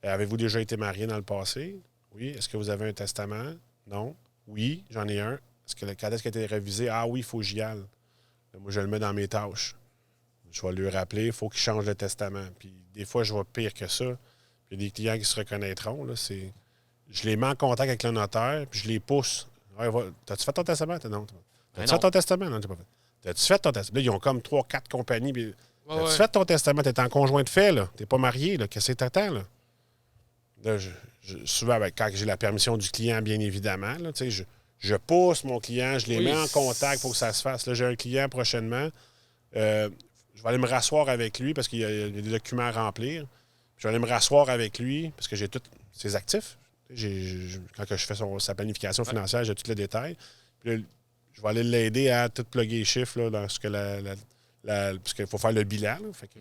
Avez-vous déjà été marié dans le passé? Oui. Est-ce que vous avez un testament? Non. Oui, j'en ai un. Quand est-ce qu'il a été révisé? Ah oui, il faut que j'y aille. Moi, je le mets dans mes tâches. Je vais lui rappeler, il faut qu'il change le testament. Puis des fois, je vois pire que ça. Puis il y a des clients qui se reconnaîtront. Là, je les mets en contact avec le notaire, puis je les pousse. Ouais, t'as-tu fait ton testament? Non. T'as-tu fait ton testament? Non, j'ai pas fait. T'as-tu fait ton testament? Là, ils ont comme 3-4 compagnies. Puis, t'as-tu fait ton testament? T'es en conjoint de fait, là. T'es pas marié, là. Qu'est-ce que t'attends, là? Là, souvent, quand j'ai la permission du client, bien évidemment, là, je pousse mon client, je les mets en contact pour que ça se fasse. Là, j'ai un client prochainement. Je vais aller me rasseoir avec lui parce qu'il y a des documents à remplir. Je vais aller me rasseoir avec lui parce que j'ai tous ses actifs. Quand je fais sa planification financière, j'ai tous les détails. Puis là, je vais aller l'aider à tout plugger les chiffres là, dans ce que parce qu'il faut faire le bilan. Là, fait que,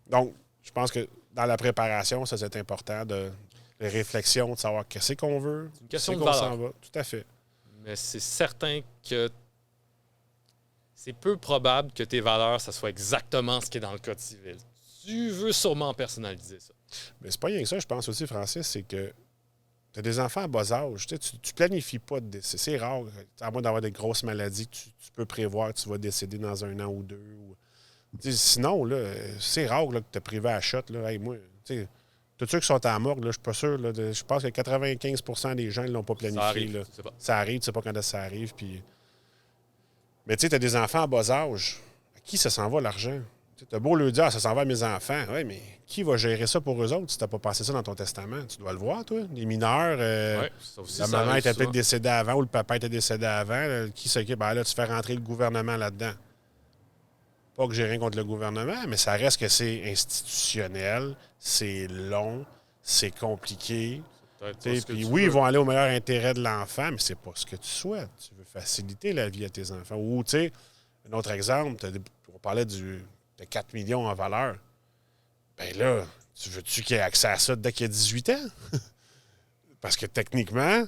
donc, je pense que dans la préparation, ça c'est important les réflexions, de savoir qu'est-ce qu'on veut, c'est une question de qu'on valeur. s'en va. Tout à fait. Mais c'est certain que c'est peu probable que tes valeurs, ça soit exactement ce qui est dans le code civil. Tu veux sûrement personnaliser ça. Mais c'est pas rien que ça, je pense aussi, Francis, c'est que tu as des enfants à bas âge. Tu planifies pas de décès. C'est rare, à moins d'avoir des grosses maladies, tu peux prévoir que tu vas décéder dans 1 an ou 2. Sinon, là, c'est rare là, que tu as privé à shot. Là. Hey, moi, tous ceux qui sont à la morgue, là, je suis pas sûr. Là, je pense que 95 des gens ne l'ont pas planifié. Ça arrive, là. tu sais pas. Ça arrive, tu sais pas quand ça arrive. Puis... Mais tu sais, tu as des enfants à bas âge. À qui ça s'en va, l'argent? Tu as beau leur dire, ça s'en va à mes enfants. Oui, mais qui va gérer ça pour eux autres si tu n'as pas passé ça dans ton testament? Tu dois le voir, toi. Les mineurs, Ça aussi, la ça maman arrive était souvent. peut-être décédée avant ou le papa était décédé avant. Qui s'occupe? Ben là, tu fais rentrer le gouvernement là-dedans. Pas que j'ai rien contre le gouvernement, mais ça reste que c'est institutionnel, c'est long, c'est compliqué. peut-être pas ce que Puis tu oui, ils veux. vont aller au meilleur intérêt de l'enfant, mais c'est pas ce que tu souhaites. Tu veux faciliter la vie à tes enfants. Ou, tu sais, un autre exemple, on parlait de 4 millions en valeur. Ben là, tu veux-tu qu'il ait accès à ça dès qu'il a 18 ans? Parce que techniquement,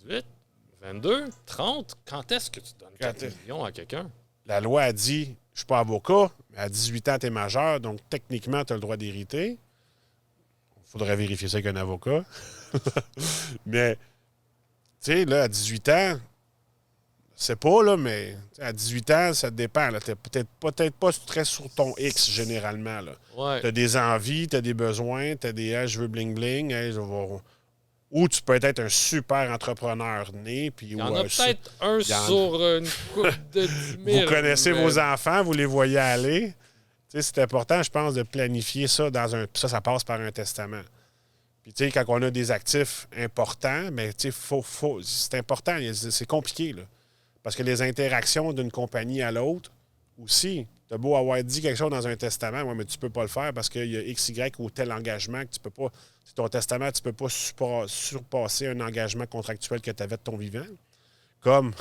18, 22, 30, quand est-ce que tu donnes 4 Quand- millions à quelqu'un? la loi a dit, je suis pas avocat, mais à 18 ans, tu es majeur, donc techniquement, tu as le droit d'hériter. Il faudrait vérifier ça avec un avocat. Mais, tu sais, là, à 18 ans, c'est pas, là, mais à 18 ans, ça dépend. Tu n'es peut-être pas très sur ton X, généralement. Ouais. Tu as des envies, tu as des besoins, tu as des hey, je veux bling-bling. Hey, ou tu peux être un super entrepreneur né. Puis, Il y en a peut-être un il y en- sur une coupe de 10 000. Vous connaissez mais- vos enfants, vous les voyez aller. Tu sais, c'est important, je pense, de planifier ça dans un. Ça passe par un testament. Puis, tu sais, quand on a des actifs importants, mais tu sais, c'est important, c'est compliqué, là. Parce que les interactions d'une compagnie à l'autre aussi, t'as beau avoir dit quelque chose dans un testament, ouais, mais tu peux pas le faire parce qu'il y a X, Y ou tel engagement que tu peux pas. C'est ton testament, tu peux pas surpasser un engagement contractuel que tu avais de ton vivant. Comme,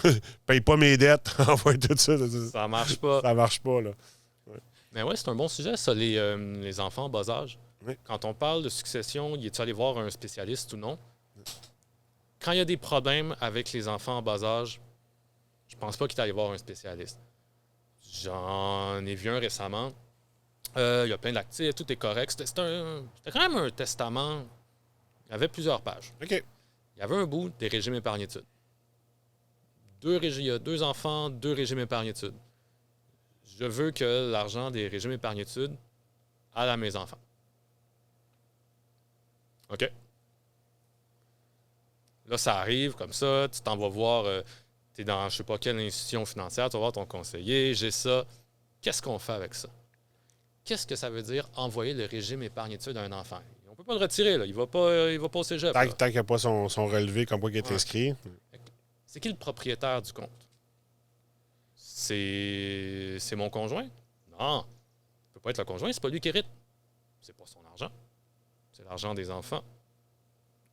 paye pas mes dettes, envoie tout ça. Ça marche pas. Ça marche pas, là. Mais ouais, c'est un bon sujet, ça, les enfants en bas âge. Oui. Quand on parle de succession, y est-tu allé voir un spécialiste ou non? Quand il y a des problèmes avec les enfants en bas âge, je pense pas qu'il est allé voir un spécialiste. J'en ai vu un récemment. Il y a plein d'actifs, tout est correct. C'était quand même un testament. Il y avait plusieurs pages. OK. Il y avait un bout des régimes épargne-études. Il y a 2 enfants, 2 régimes épargne-études. Je veux que l'argent des régimes épargne-études aille à mes enfants. OK. Là, ça arrive comme ça, tu t'en vas voir, tu es dans je sais pas quelle institution financière, tu vas voir ton conseiller, j'ai ça. Qu'est-ce qu'on fait avec ça? Qu'est-ce que ça veut dire envoyer le régime épargne-études à un enfant? On ne peut pas le retirer, là. Il va pas au cégep. Tant qu'il n'y a pas son relevé comme quoi il est Ouais. inscrit. C'est qui le propriétaire du compte? C'est mon conjoint? Non. Ça ne peut pas être le conjoint, c'est pas lui qui hérite. C'est pas son argent. C'est l'argent des enfants.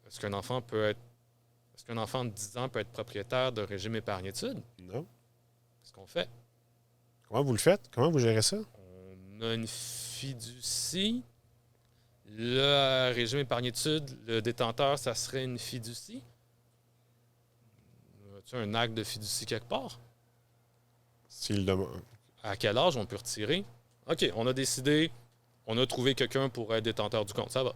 Est-ce qu'un enfant de 10 ans peut être propriétaire d'un régime épargne-études? Non. Qu'est-ce qu'on fait? Comment vous le faites? Comment vous gérez ça? On a une fiducie. Le régime épargne-études, le détenteur, ça serait une fiducie. As-tu un acte de fiducie quelque part? S'il demande. À quel âge on peut retirer? OK, on a décidé, on a trouvé quelqu'un pour être détenteur du compte. Ça va.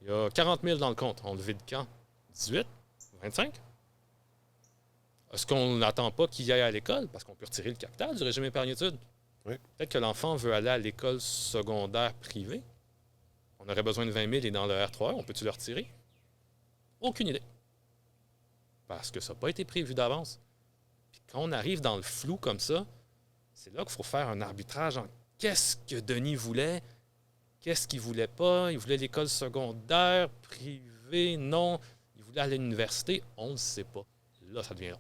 Il y a 40 000 dans le compte. On le vide quand? 18? 25? Est-ce qu'on n'attend pas qu'il aille à l'école? Parce qu'on peut retirer le capital du régime épargne-études. Oui. Peut-être que l'enfant veut aller à l'école secondaire privée. On aurait besoin de 20 000 et dans le R3, on peut-tu le retirer? Aucune idée. Parce que ça n'a pas été prévu d'avance. Puis quand on arrive dans le flou comme ça, c'est là qu'il faut faire un arbitrage en qu'est-ce que Denis voulait, qu'est-ce qu'il voulait pas. Il voulait l'école secondaire, privée, non. Il voulait aller à l'université, on ne sait pas. Là, ça devient long.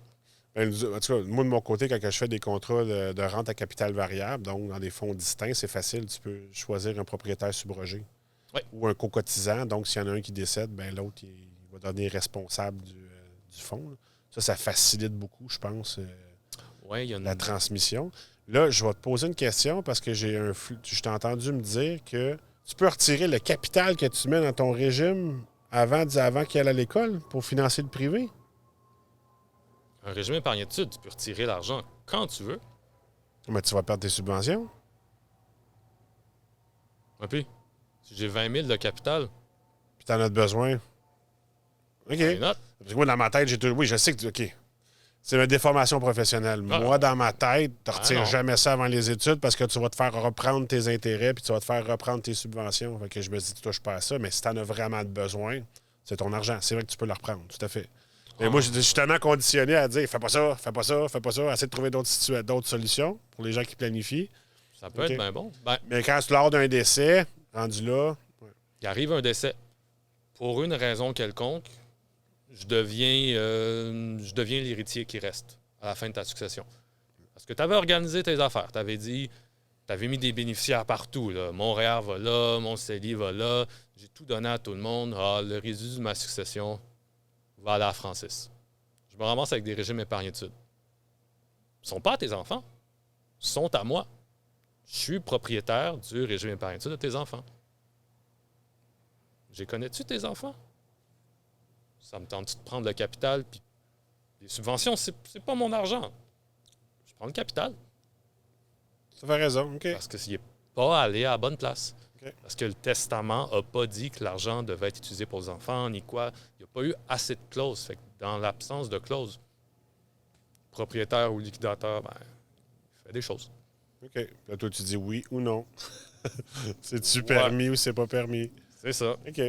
Ben, en tout cas, moi, de mon côté, quand je fais des contrats de rente à capital variable, donc dans des fonds distincts, c'est facile. Tu peux choisir un propriétaire subrogé Oui. ou un co-cotisant. Donc, s'il y en a un qui décède, ben, l'autre, il va devenir responsable du fonds. Là. Ça facilite beaucoup, je pense, Ouais, il y a la transmission. Là, je vais te poser une question parce que je t'ai entendu me dire que tu peux retirer le capital que tu mets dans ton régime avant qu'il aille à l'école pour financer le privé. Un régime épargne-études, tu peux retirer l'argent quand tu veux. Mais tu vas perdre tes subventions. Et puis, si j'ai 20 000 de capital, Puis tu en as besoin. OK. why not? Parce que moi, dans ma tête, oui, je sais que. OK. C'est ma déformation professionnelle. Ah. Moi, dans ma tête, tu ne retires non. jamais ça avant les études parce que tu vas te faire reprendre tes intérêts puis tu vas te faire reprendre tes subventions. Fait que je me dis, tu touches pas à ça, mais si tu en as vraiment besoin, c'est ton argent. C'est vrai que tu peux le reprendre, tout à fait. Mais moi, je suis tellement conditionné à dire, fais pas ça, fais pas ça, fais pas ça. Essaie de trouver d'autres solutions pour les gens qui planifient. Ça peut OK. être bien bon. Ben, Mais quand c'est lors d'un décès, rendu là, il arrive un décès. Pour une raison quelconque, je deviens l'héritier qui reste à la fin de ta succession. Parce que tu avais organisé tes affaires. Tu avais dit, tu avais mis des bénéficiaires partout. Là. Montréal va là, Mont-Célie va là. J'ai tout donné à tout le monde. Ah, le résidu de ma succession va aller à Francis. Je me ramasse avec des régimes épargnés de Sud. Ils ne sont pas à tes enfants. Ils sont à moi. Je suis propriétaire du régime épargne de tes enfants. J'ai connais-tu tes enfants? Ça me tente de prendre le capital, puis les subventions, c'est pas mon argent. Je prends le capital. Ça fait raison, OK. Parce qu'il n'est pas allé à la bonne place. Okay. Parce que le testament n'a pas dit que l'argent devait être utilisé pour les enfants, ni quoi. Il n'y a pas eu assez de clauses. Fait que dans l'absence de clauses, propriétaire ou liquidateur, ben, il fait des choses. OK. Là, toi, tu dis oui ou non. C'est-tu permis ou c'est pas permis? C'est ça. OK.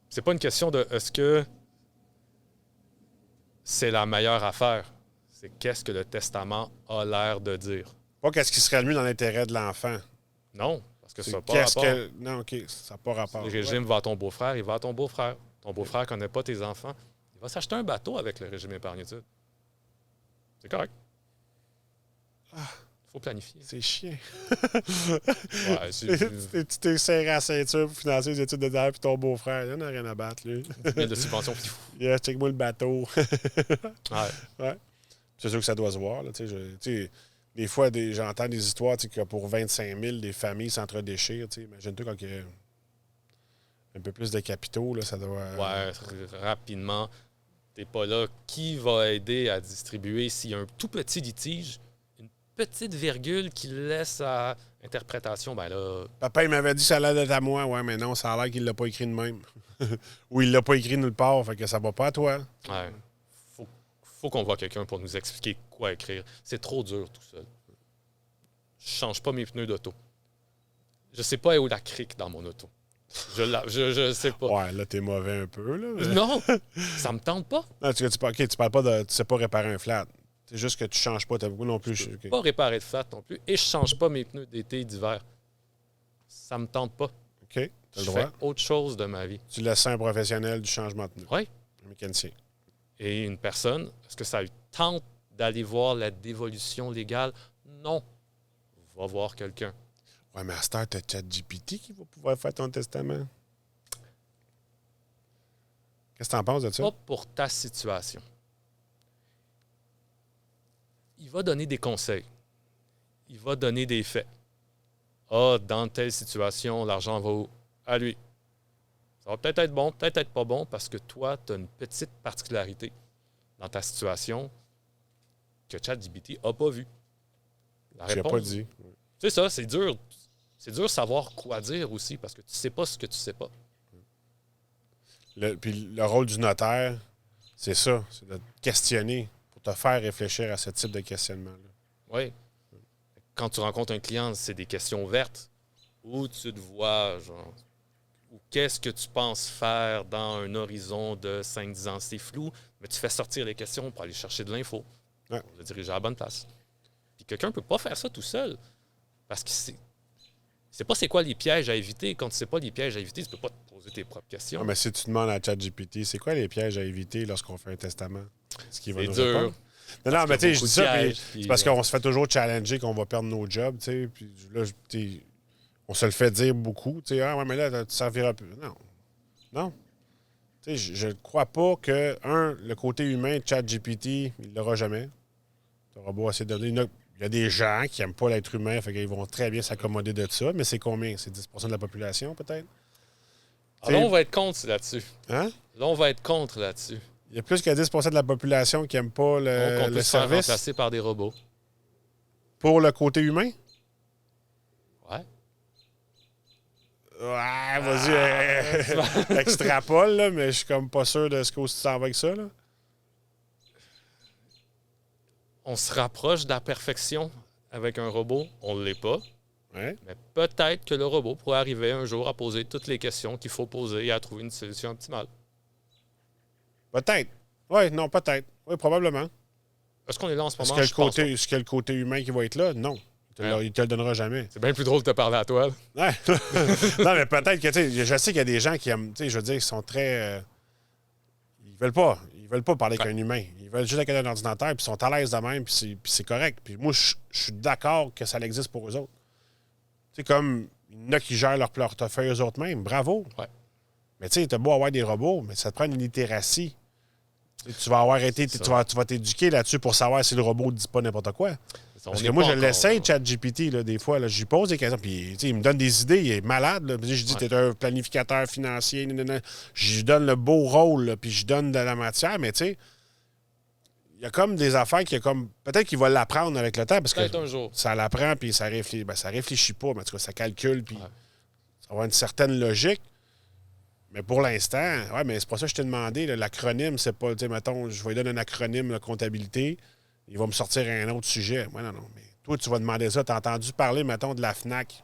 C'est pas une question de est-ce que c'est la meilleure affaire. C'est qu'est-ce que le testament a l'air de dire. Pas qu'est-ce qui serait le mieux dans l'intérêt de l'enfant. Non, parce que ça n'a pas rapport. Non, OK, ça n'a pas rapport. Si le régime va à ton beau-frère, il va à ton beau-frère. Ton beau-frère ne connaît pas tes enfants. Il va s'acheter un bateau avec le régime épargne-études. C'est correct. Il faut planifier. C'est chiant. Ouais, tu t'es serré à la ceinture pour financer les études de terre puis ton beau-frère. Il n'en a rien à battre, lui. 10 000 de subventions. Yeah, check-moi le bateau. Ouais. C'est sûr que ça doit se voir. Là, des fois, j'entends des histoires que pour 25 000, des familles s'entre-déchirent. Imagine-toi quand il y a un peu plus de capitaux, là, ça doit... Ouais, rapidement. T'es pas là. Qui va aider à distribuer s'il y a un tout petit litige, une petite virgule qui laisse à interprétation? Ben là... Papa, il m'avait dit que ça allait être à moi. Ouais, mais non, ça a l'air qu'il l'a pas écrit de même. Ou il l'a pas écrit nulle part, fait que ça va pas à toi. Ouais. Faut qu'on voit quelqu'un pour nous expliquer quoi écrire. C'est trop dur tout seul. Je change pas mes pneus d'auto. Je sais pas où est la crique dans mon auto. Je sais pas. Ouais, là, t'es mauvais un peu, là. Mais... Non, ça me tente pas. Non, tu parles pas de... Tu sais pas réparer un flat. C'est juste que tu changes pas ta beaucoup non plus. Je peux pas réparer de flat non plus. Et je change pas mes pneus d'été et d'hiver. Ça me tente pas. OK, t'as le Je droit. fais autre chose de ma vie. Tu laisses ça à un professionnel du changement de pneus. Oui. Un mécanicien. Et une personne, est-ce que ça lui tente d'aller voir la dévolution légale? Non. Va voir quelqu'un. Ouais, mais à cette heure, t'as ChatGPT qui va pouvoir faire ton testament. Qu'est-ce que t'en penses de ça? Pas pour ta situation. Il va donner des conseils. Il va donner des faits. Ah, dans telle situation, l'argent va où? À lui. Ça va peut-être être bon, peut-être être pas bon, parce que toi, tu as une petite particularité dans ta situation que ChatGPT n'a pas vue. La Tu l'as réponse, pas dit. c'est ça, c'est dur. C'est dur de savoir quoi dire aussi, parce que tu sais pas ce que tu sais pas. Puis le rôle du notaire, c'est ça, c'est de te questionner pour te faire réfléchir à ce type de questionnement-là. Oui. Quand tu rencontres un client, c'est des questions ouvertes. Où tu te vois, genre, ou qu'est-ce que tu penses faire dans un horizon de 5-10 ans? C'est flou, mais tu fais sortir les questions pour aller chercher de l'info. Ouais. Pour le diriger à la bonne place. Puis quelqu'un ne peut pas faire ça tout seul. Parce que c'est pas c'est quoi les pièges à éviter. Quand tu sais pas les pièges à éviter, tu peux pas te poser tes propres questions. Ah, mais si tu demandes à ChatGPT, c'est quoi les pièges à éviter lorsqu'on fait un testament? Est-ce qu'il va C'est nous dur. répondre? Non, mais tu sais, je dis ça, puis c'est parce qu'on se fait toujours challenger qu'on va perdre nos jobs, tu sais. Puis là, on se le fait dire beaucoup, tu sais. Ah, ouais, mais là, tu serviras plus. Non. Non. Tu sais, je ne crois pas que, le côté humain de ChatGPT, il l'aura jamais. Tu auras beau essayer de donner. Il y a des gens qui n'aiment pas l'être humain, fait qu'ils vont très bien s'accommoder de ça, mais c'est combien? C'est 10 de la population, peut-être? Ah, là, on va être contre là-dessus. Hein? Là, on va être contre là-dessus. Il y a plus que 10 de la population qui n'aime pas Donc, on peut le se faire service remplacer par des robots. pour le côté humain? Ouais. Ouais, vas-y, extrapole, là, mais je suis comme pas sûr de ce que tu s'en vas avec ça. Là. On se rapproche de la perfection avec un robot. On ne l'est pas. Ouais. Mais peut-être que le robot pourrait arriver un jour à poser toutes les questions qu'il faut poser et à trouver une solution optimale. Peut-être. Oui, non, peut-être. Oui, probablement. Est-ce qu'on est là en ce moment? Est-ce qu'il y a le côté humain qui va être là? Non. Il te le donnera jamais. C'est bien plus drôle de te parler à toi. Ouais. Non, mais peut-être que, tu sais, je sais qu'il y a des gens qui aiment, tu sais, je veux dire, ils sont très... ils veulent pas parler avec un humain. Ils veulent juste avec un ordinateur, puis ils sont à l'aise de même, puis c'est correct. Puis moi, je suis d'accord que ça existe pour eux autres. sais, comme il y en a qui gèrent leur portefeuille eux autres mêmes. Bravo. Ouais. Mais tu sais, t'as beau avoir des robots, mais ça te prend une littératie. Tu vas avoir été, tu vas t'éduquer là-dessus pour savoir si le robot ne dit pas n'importe quoi. Parce que moi, je l'essaye, ChatGPT, des fois. Là, j'y pose des questions, puis il me donne des idées. Il est malade. Là. Je dis, t'es un planificateur financier. Je lui donne le beau rôle, là, puis je donne de la matière. Mais tu sais, il y a comme des affaires qui comme. Peut-être qu'il va l'apprendre avec le temps, parce que un jour. ça l'apprend, puis ça réfléchit. Ben, ça réfléchit pas, mais en tout cas, ça calcule, puis ça va avoir une certaine logique. Mais pour l'instant, ouais, mais c'est pas ça que je t'ai demandé. Là, l'acronyme, c'est pas, tu sais, mettons, je vais lui donner un acronyme, la comptabilité, il va me sortir un autre sujet. Moi, non. Mais toi, tu vas demander ça. Tu as entendu parler, mettons, de la FNAC.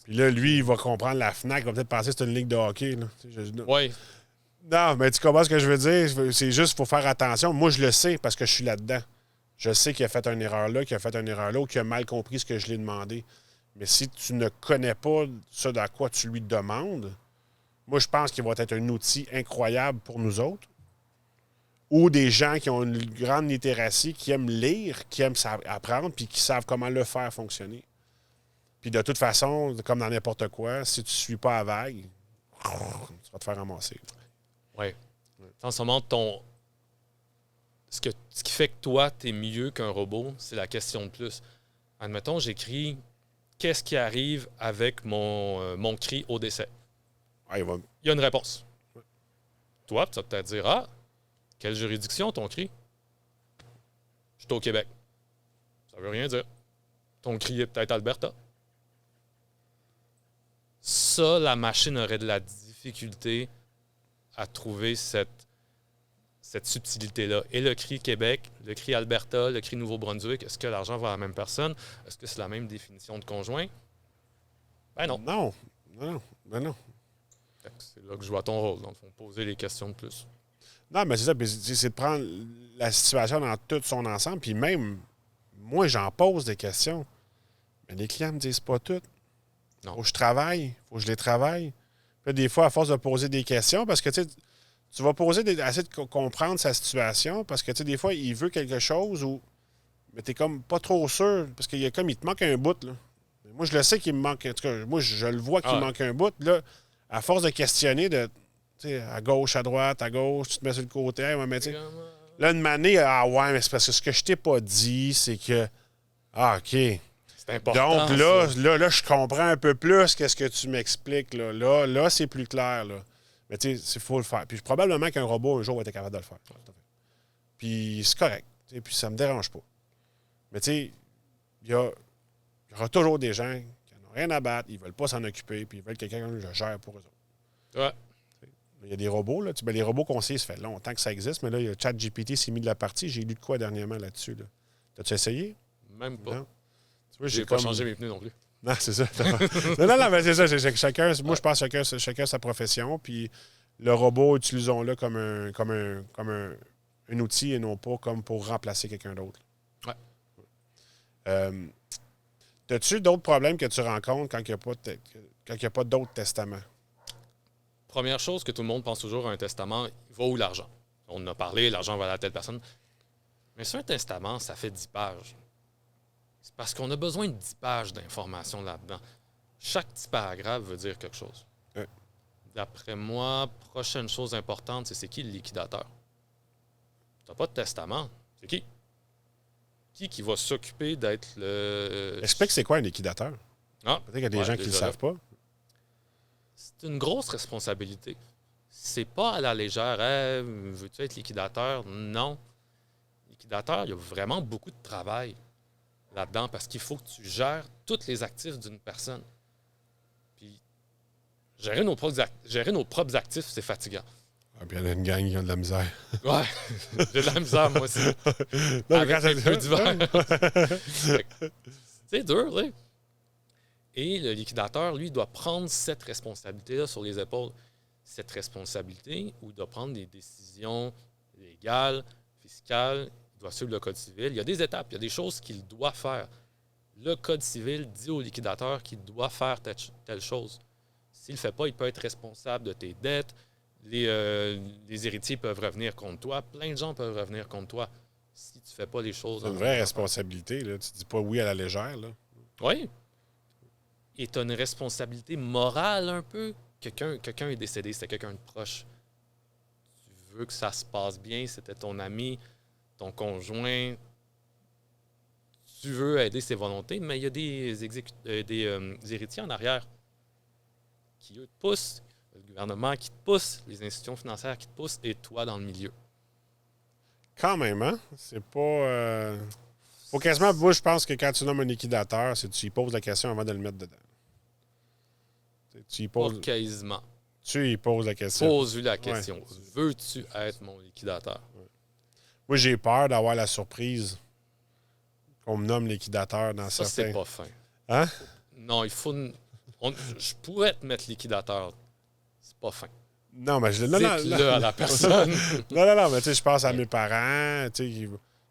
Puis là, lui, il va comprendre la FNAC, il va peut-être penser que c'est une ligue de hockey. Oui. Non, mais tu comprends ce que je veux dire? C'est juste qu'il faut faire attention. Moi, je le sais parce que je suis là-dedans. Je sais qu'il a fait une erreur là, qu'il a fait une erreur là, ou qu'il a mal compris ce que je lui ai demandé. Mais si tu ne connais pas ce à quoi tu lui demandes, moi, je pense qu'il va être un outil incroyable pour nous autres. Ou des gens qui ont une grande littératie, qui aiment lire, qui aiment apprendre, puis qui savent comment le faire fonctionner. Puis de toute façon, comme dans n'importe quoi, si tu ne suis pas à vague, tu vas te faire ramasser. Oui. En ce moment, ce qui fait que toi, tu es mieux qu'un robot, c'est la question de plus. Admettons, j'écris « Qu'est-ce qui arrive avec mon cri au décès? » Il y a une réponse. Ouais. Toi, tu vas peut-être dire « Ah, quelle juridiction ton cri? » Je suis au Québec. Ça veut rien dire. Ton cri est peut-être Alberta. Ça, la machine aurait de la difficulté à trouver cette subtilité-là. Et le cri Québec, le cri Alberta, le cri Nouveau-Brunswick, est-ce que l'argent va à la même personne? Est-ce que c'est la même définition de conjoint? Ben non. Non. C'est là que je vois ton rôle, dans le fond, poser les questions de plus. Non, mais c'est ça, c'est de prendre la situation dans tout son ensemble, puis même, moi, j'en pose des questions, mais les clients me disent pas tout. Non. Faut que je travaille, faut que je les travaille. Puis des fois, à force de poser des questions, parce que tu vas poser essayer de comprendre sa situation, parce que des fois, il veut quelque chose, mais t'es comme pas trop sûr, parce qu'il te manque un bout, là. Moi, je le sais qu'il me manque, en tout cas, moi, je le vois qu'il manque un bout, là. À force de questionner, à gauche, à droite, à gauche, tu te mets sur le côté. Ouais, mais là, une manée, ouais, mais c'est parce que ce que je t'ai pas dit, c'est que. Ah, OK. C'est important. Donc là, je comprends un peu plus qu'est-ce que tu m'expliques. Là, c'est plus clair. Là. Mais tu sais, il faut le faire. Puis probablement qu'un robot, un jour, va être capable de le faire. Puis c'est correct. Puis ça me dérange pas. Mais tu sais, il y aura toujours des gens qui n'en ont rien à battre, ils veulent pas s'en occuper, puis ils veulent quelqu'un qui le gère pour eux autres. Ouais. Il y a des robots, là. Les robots conseillers, ça fait longtemps que ça existe, mais là, il y a ChatGPT s'est mis de la partie. J'ai lu de quoi dernièrement là-dessus, là. T'as-tu essayé? Même pas. Non? Tu vois, j'ai pas changé mes pneus non plus. Non, c'est ça. non, mais c'est ça. Chacun, moi, je pense que chacun sa profession, puis le robot, utilisons-le comme un outil et non pas comme pour remplacer quelqu'un d'autre. Ouais. As-tu d'autres problèmes que tu rencontres quand il n'y a pas d'autres testaments? Première chose que tout le monde pense toujours à un testament, il va où l'argent? On en a parlé, l'argent va à telle personne. Mais sur un testament, ça fait 10 pages. C'est parce qu'on a besoin de 10 pages d'informations là-dedans. Chaque petit paragraphe veut dire quelque chose. Ouais. D'après moi, prochaine chose importante, c'est qui le liquidateur? Tu n'as pas de testament. C'est qui? Qui va s'occuper d'être le... Explique c'est quoi un liquidateur. Ah, peut-être qu'il y a des gens qui ne le savent pas. C'est une grosse responsabilité. C'est pas à la légère. Hey, veux-tu être liquidateur? Non. Liquidateur, il y a vraiment beaucoup de travail là-dedans parce qu'il faut que tu gères tous les actifs d'une personne. Puis, gérer nos propres actifs, c'est fatigant. Ah, puis il y en a une gang qui a de la misère. Ouais, j'ai de la misère, moi aussi. Non, avec les feux d'hiver. C'est dur, là. Et le liquidateur, lui, doit prendre cette responsabilité-là sur les épaules. Cette responsabilité, où il doit prendre des décisions légales, fiscales, il doit suivre le Code civil. Il y a des étapes, il y a des choses qu'il doit faire. Le Code civil dit au liquidateur qu'il doit faire telle chose. S'il ne le fait pas, il peut être responsable de tes dettes. Les héritiers peuvent revenir contre toi. Plein de gens peuvent revenir contre toi si tu ne fais pas les choses. C'est une vraie responsabilité. Là. Tu ne dis pas oui à la légère. Là. Oui. Et tu as une responsabilité morale un peu. Quelqu'un est décédé, c'était quelqu'un de proche. Tu veux que ça se passe bien, c'était ton ami, ton conjoint. Tu veux aider ses volontés, mais il y a des héritiers en arrière qui, eux, te poussent. Le gouvernement qui te pousse, les institutions financières qui te poussent, et toi dans le milieu. Quand même, hein? C'est pas... Faut quasiment... Moi, je pense que quand tu nommes un liquidateur, c'est que tu y poses la question avant de le mettre dedans. Tu y poses... Pas quasiment. Tu y poses la question. Pose-lui la Ouais. question. Veux-tu être mon liquidateur? Moi, j'ai peur d'avoir la surprise qu'on me nomme liquidateur dans Ça, certains... c'est pas fin. Hein? Non, il faut... Je pourrais te mettre liquidateur. C'est pas fin. Non, mais je... Dites-le à la personne. non, mais tu sais, je pense à mes parents, tu sais,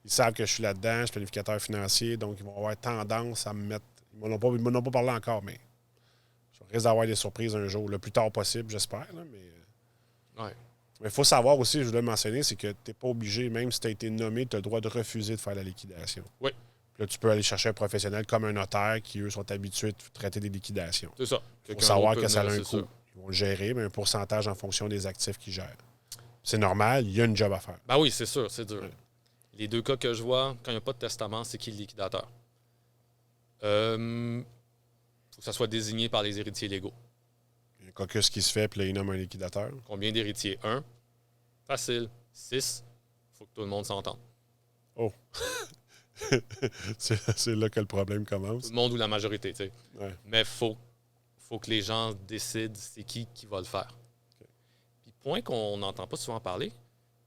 ils savent que je suis là-dedans, je suis planificateur financier, donc ils vont avoir tendance à me mettre... Ils m'en ont pas parlé encore, mais je risque d'avoir des surprises un jour, le plus tard possible, j'espère, là, mais... Ouais. Mais il faut savoir aussi, je voulais mentionner, c'est que tu n'es pas obligé, même si tu as été nommé, tu as le droit de refuser de faire la liquidation. Oui. Puis là, tu peux aller chercher un professionnel comme un notaire qui, eux, sont habitués de traiter des liquidations. C'est ça. Il faut savoir d'autre que ça a peut un venir, c'est coût. Ils vont le gérer, mais un pourcentage en fonction des actifs qu'ils gèrent. C'est normal, il y a une job à faire. Ben oui, c'est sûr, c'est dur. Ouais. Les deux cas que je vois, quand il n'y a pas de testament, c'est qui le liquidateur? Faut que ça soit désigné par les héritiers légaux. Il y a un caucus qui se fait, puis là, ils nomment un liquidateur. Combien d'héritiers? 1. Facile. 6. Il faut que tout le monde s'entende. Oh! c'est là que le problème Tout commence. le monde ou la majorité, tu sais. Ouais. Mais il faut que les gens décident c'est qui va le faire. Okay. Puis, point qu'on n'entend pas souvent parler,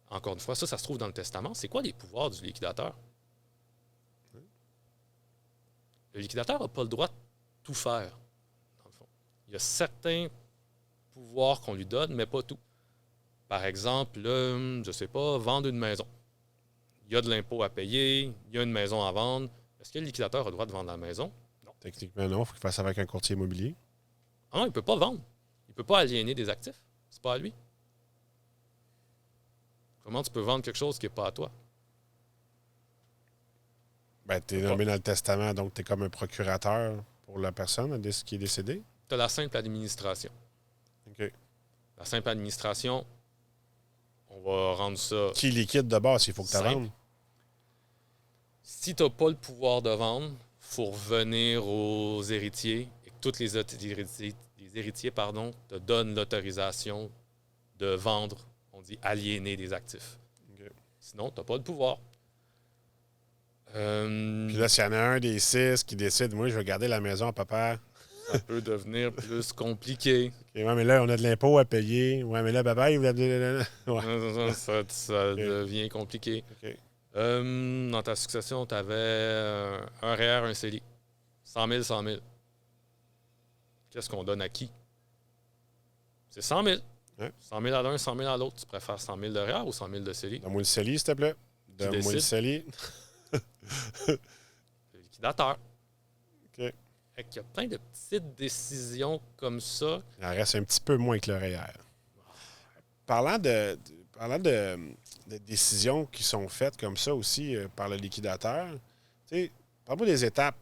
encore une fois, ça se trouve dans le testament, c'est quoi les pouvoirs du liquidateur? Le liquidateur n'a pas le droit de tout faire, dans le fond. Il y a certains pouvoirs qu'on lui donne, mais pas tout. Par exemple, je ne sais pas, vendre une maison. Il y a de l'impôt à payer, il y a une maison à vendre. Est-ce que le liquidateur a le droit de vendre la maison? Non. Techniquement, non. Il faut qu'il fasse ça avec un courtier immobilier. Ah non, il ne peut pas vendre. Il ne peut pas aliéner des actifs. C'est pas à lui. Comment tu peux vendre quelque chose qui n'est pas à toi? Ben, tu es nommé dans le testament, donc tu es comme un procurateur pour la personne qui est décédée. Tu as la simple administration. OK. La simple administration, on va rendre ça... Qui liquide de base, il faut que tu Simple. vendes. Si tu n'as pas le pouvoir de vendre, il faut revenir aux héritiers et que tous les héritiers te donnent l'autorisation de vendre, on dit aliéner des actifs. Okay. Sinon, tu n'as pas le pouvoir. Puis là, s'il y en a un des 6 qui décide, moi, je vais garder la maison à papa. Ça peut devenir plus compliqué. Okay, ouais, mais là, on a de l'impôt à payer. Ouais, mais là, papa, il voulait... Ouais. Ça devient compliqué. Okay. Dans ta succession, tu avais un REER, un CELI. 100 000, 100 000. Qu'est-ce qu'on donne à qui? C'est 100 000. Ouais. 100 000 à l'un, 100 000 à l'autre. Tu préfères 100 000 de REER ou 100 000 de CELI? Donne-moi le CELI, s'il te plaît. Donne-moi le CELI. Le liquidateur. OK. Il y a plein de petites décisions comme ça. Il en reste un petit peu moins que le REER. Parlant de décisions qui sont faites comme ça aussi par le liquidateur, tu sais, parle-moi des étapes.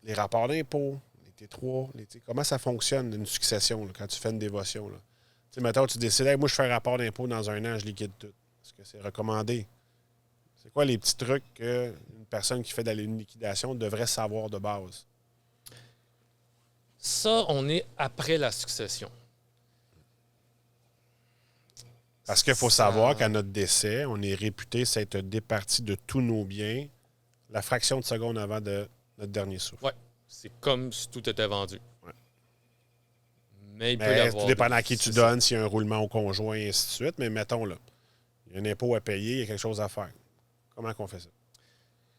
Les rapports d'impôts, les T3, comment ça fonctionne une succession là, quand tu fais une dévotion. Tu sais, mettons, tu décides, hey, moi, je fais un rapport d'impôt dans un an, je liquide tout. Est-ce que c'est recommandé? C'est quoi les petits trucs qu'une personne qui fait une liquidation devrait savoir de base? Ça, on est après la succession. Parce qu'il faut savoir qu'à notre décès, on est réputé s'être départi de tous nos biens la fraction de seconde avant de notre dernier souffle. Oui, c'est comme si tout était vendu. Ouais. Mais il peut y avoir... tout dépendant à qui tu donnes, s'il y a un roulement au conjoint, et ainsi de suite. Mais mettons, là, il y a un impôt à payer, il y a quelque chose à faire. Comment on fait ça?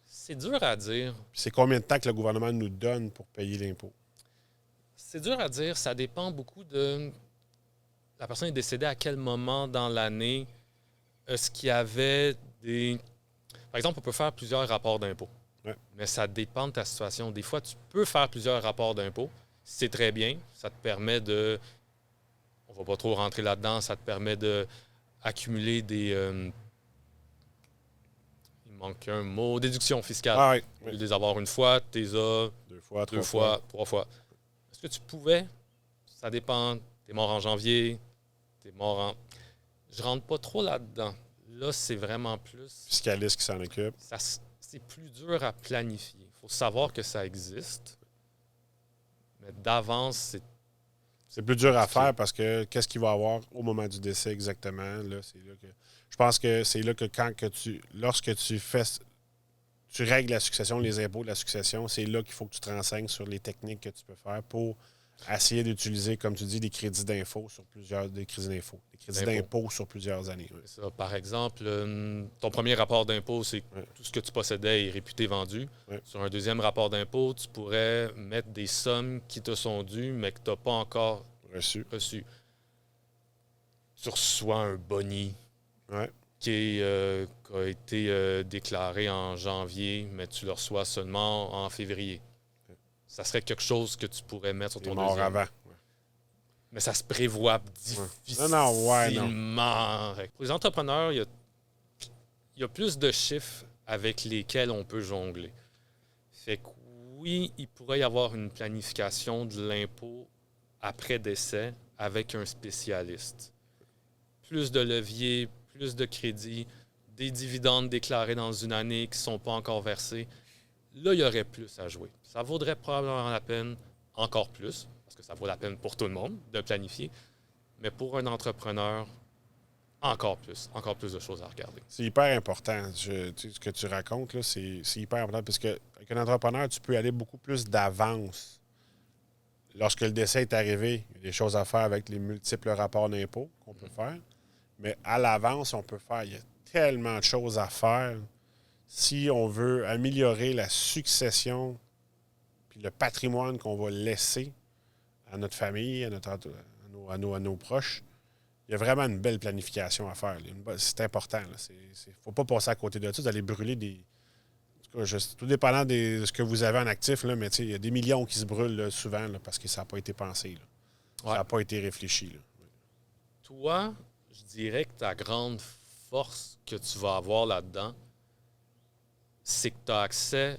C'est dur à dire. Puis c'est combien de temps que le gouvernement nous donne pour payer l'impôt? C'est dur à dire. Ça dépend beaucoup de... La personne est décédée à quel moment dans l'année? Est-ce qu'il y avait des... Par exemple, on peut faire plusieurs rapports d'impôt. Ouais. Mais ça dépend de ta situation. Des fois, tu peux faire plusieurs rapports d'impôt. C'est très bien. Ça te permet de... On ne va pas trop rentrer là-dedans. Ça te permet d'accumuler des... il me manque un mot, déduction fiscale. Ah oui. Au lieu de les avoir une fois, tu les as 2 fois, 3 fois. Est-ce que tu pouvais? Ça dépend. T'es mort en janvier, t'es mort en... Je rentre pas trop là-dedans. Là, c'est vraiment plus... Fiscaliste qui s'en occupe. C'est plus dur à planifier. Il faut savoir que ça existe. Mais d'avance, c'est plus dur à faire parce que qu'est-ce qu'il va y avoir au moment du décès exactement? Là, c'est là que, je pense que c'est là que lorsque tu règles la succession, les impôts de la succession, c'est là qu'il faut que tu te renseignes sur les techniques que tu peux faire pour essayer d'utiliser, comme tu dis, des crédits d'impôt des crédits d'impôt sur plusieurs années. Oui. Ça, par exemple, ton premier rapport d'impôt, c'est tout ce que tu possédais est réputé vendu. Oui. Sur un deuxième rapport d'impôt, tu pourrais mettre des sommes qui te sont dues, mais que tu n'as pas encore reçues. Tu reçois un boni qui a été déclaré en janvier, mais tu le reçois seulement en février. Ça serait quelque chose que tu pourrais mettre sur ton deuxième. Avant. Mais ça se prévoit difficilement. Non. Pour les entrepreneurs, il y a plus de chiffres avec lesquels on peut jongler. Fait que oui, il pourrait y avoir une planification de l'impôt après décès avec un spécialiste. Plus de leviers, plus de crédits, des dividendes déclarés dans une année qui ne sont pas encore versés. Là, il y aurait plus à jouer. Ça vaudrait probablement la peine, encore plus, parce que ça vaut la peine pour tout le monde de planifier, mais pour un entrepreneur, encore plus de choses à regarder. C'est hyper important. Ce que tu racontes, là, c'est hyper important parce qu'avec un entrepreneur, tu peux aller beaucoup plus d'avance. Lorsque le décès est arrivé, il y a des choses à faire avec les multiples rapports d'impôts qu'on peut faire, mais à l'avance, on peut faire. Il y a tellement de choses à faire si on veut améliorer la succession puis le patrimoine qu'on va laisser à notre famille, à nos proches. Il y a vraiment une belle planification à faire. C'est important. Il ne faut pas passer à côté de ça, d'aller brûler des... Tout dépendant de ce que vous avez en actif, là, mais il y a des millions qui se brûlent là, souvent là, parce que ça n'a pas été pensé. Ça n'a pas été réfléchi. Là. Toi, je dirais que ta grande force que tu vas avoir là-dedans, c'est que tu as accès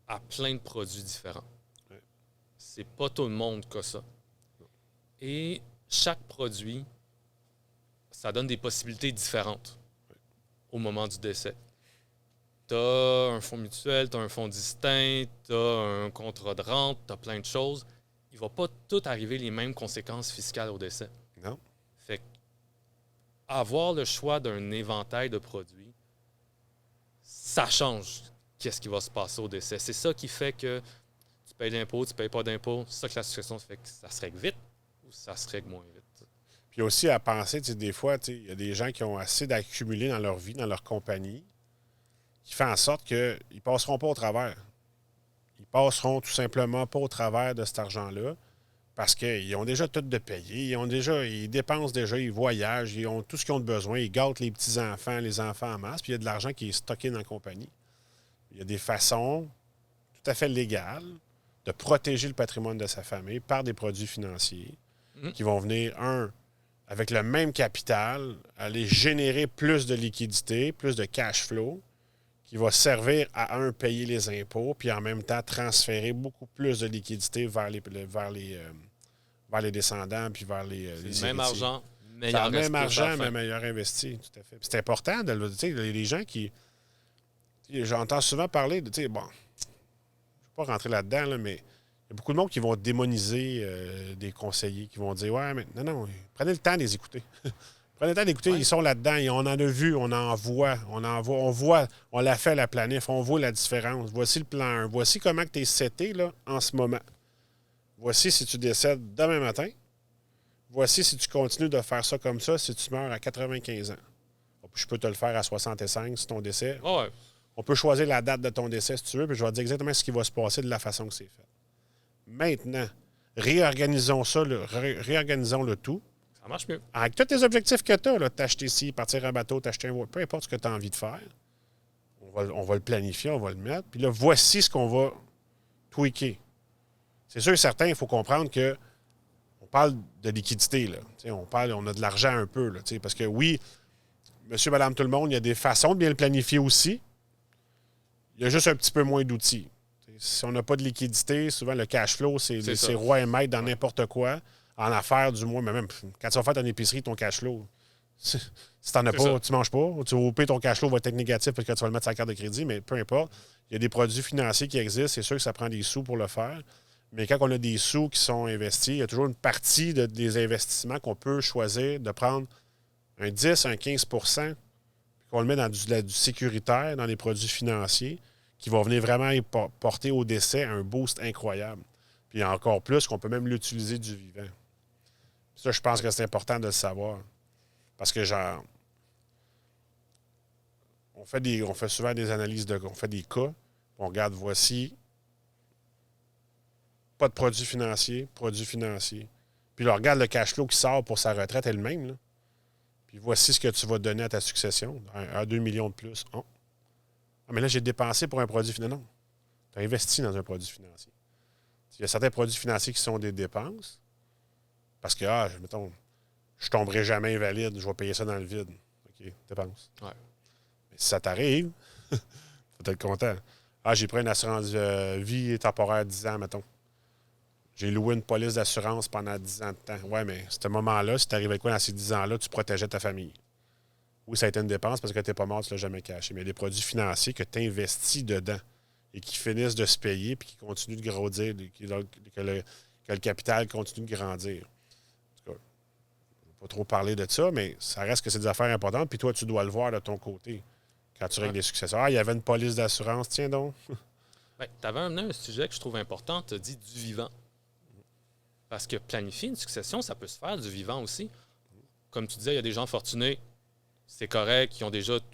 à plein de produits différents. Ouais. C'est pas tout le monde qui a ça. Et chaque produit, ça donne des possibilités différentes au moment du décès. Tu as un fonds mutuel, tu as un fonds distinct, tu as un contrat de rente, tu as plein de choses. Il ne va pas tout arriver les mêmes conséquences fiscales au décès. Non. Fait que avoir le choix d'un éventail de produits, ça change qu'est-ce qui va se passer au décès. C'est ça qui fait que tu payes l'impôt, tu ne payes pas d'impôt. C'est ça que la succession fait que ça se règle vite ou ça se règle moins vite. Puis aussi à penser, des fois, il y a des gens qui ont assez d'accumuler dans leur vie, dans leur compagnie, qui fait en sorte qu'ils ne passeront pas au travers. Ils passeront tout simplement pas au travers de cet argent-là parce qu'ils ont déjà tout de payer. Ils dépensent déjà, ils voyagent, ils ont tout ce qu'ils ont de besoin. Ils gâtent les petits-enfants, les enfants en masse. Puis il y a de l'argent qui est stocké dans la compagnie. Il y a des façons tout à fait légales de protéger le patrimoine de sa famille par des produits financiers qui vont venir, avec le même capital, aller générer plus de liquidité, plus de cash flow, qui va servir à, payer les impôts, puis en même temps transférer beaucoup plus de liquidité vers les descendants, puis vers les C'est le même argent, meilleur investi. Même argent, mais meilleur investi, tout à fait. Puis c'est important de le dire. Les gens qui... J'entends souvent parler de... Bon, je ne vais pas rentrer là-dedans, là, mais il y a beaucoup de monde qui vont démoniser des conseillers, qui vont dire « Ouais, mais non, prenez le temps de les écouter. » Prenez le temps d'écouter, ils sont là-dedans, on en a vu, on voit, on l'a fait la planif, on voit la différence. Voici le plan 1. Voici comment tu es seté là, en ce moment. Voici si tu décèdes demain matin. Voici si tu continues de faire ça comme ça, si tu meurs à 95 ans. Je peux te le faire à 65 si ton décès. Oh ouais. On peut choisir la date de ton décès si tu veux, puis je vais te dire exactement ce qui va se passer de la façon que c'est fait. Maintenant, réorganisons le tout. Ça marche mieux. Avec tous tes objectifs que tu as, t'acheter ici, partir en bateau, t'acheter un... Peu importe ce que tu as envie de faire, on va le planifier, on va le mettre. Puis là, voici ce qu'on va tweaker. C'est sûr et certain, il faut comprendre que on parle de liquidité. Là. On a de l'argent un peu. Là, parce que oui, monsieur, madame, tout le monde, il y a des façons de bien le planifier aussi. Il y a juste un petit peu moins d'outils. Si on n'a pas de liquidité, souvent le cash flow, c'est roi et maître dans n'importe quoi. En affaires, du moins, mais même quand tu vas faire ton épicerie, ton cash flow, si tu n'en as pas, tu ne manges pas. Au pire, ton cash flow va être négatif parce que tu vas le mettre sur la carte de crédit, mais peu importe. Il y a des produits financiers qui existent. C'est sûr que ça prend des sous pour le faire. Mais quand on a des sous qui sont investis, il y a toujours une partie des investissements qu'on peut choisir de prendre un 10, un 15 puis qu'on le met dans du sécuritaire, dans les produits financiers, qui va venir vraiment porter au décès un boost incroyable. Puis encore plus qu'on peut même l'utiliser du vivant. Ça, je pense que c'est important de le savoir. Parce que, genre, on fait souvent des analyses, on fait des cas, on regarde, voici, pas de produits financiers. Puis là, regarde le cash flow qui sort pour sa retraite elle-même. Là. Puis voici ce que tu vas donner à ta succession, à 2 millions de plus. Oh. Ah, mais là, j'ai dépensé pour un produit financier. Non, tu as investi dans un produit financier. Il y a certains produits financiers qui sont des dépenses. Parce que, mettons, je tomberai jamais invalide, je vais payer ça dans le vide. OK, dépense. Ouais. Mais si ça t'arrive, tu vas être content. J'ai pris une assurance vie temporaire 10 ans, mettons. J'ai loué une police d'assurance pendant 10 ans de temps. Ouais, mais à ce moment-là, si t'arrivais quoi dans ces 10 ans-là, tu protégeais ta famille. Oui, ça a été une dépense parce que tu n'es pas mort, tu ne l'as jamais caché. Mais il y a des produits financiers que tu investis dedans et qui finissent de se payer puis qui continuent de grandir, que le capital continue de grandir. En tout cas, je ne vais pas trop parler de ça, mais ça reste que c'est des affaires importantes. Puis toi, tu dois le voir de ton côté quand tu règles les successeurs. Il y avait une police d'assurance, tiens donc. Tu avais amené un sujet que je trouve important, tu as dit du vivant. Parce que planifier une succession, ça peut se faire du vivant aussi. Comme tu disais, il y a des gens fortunés, c'est correct, ils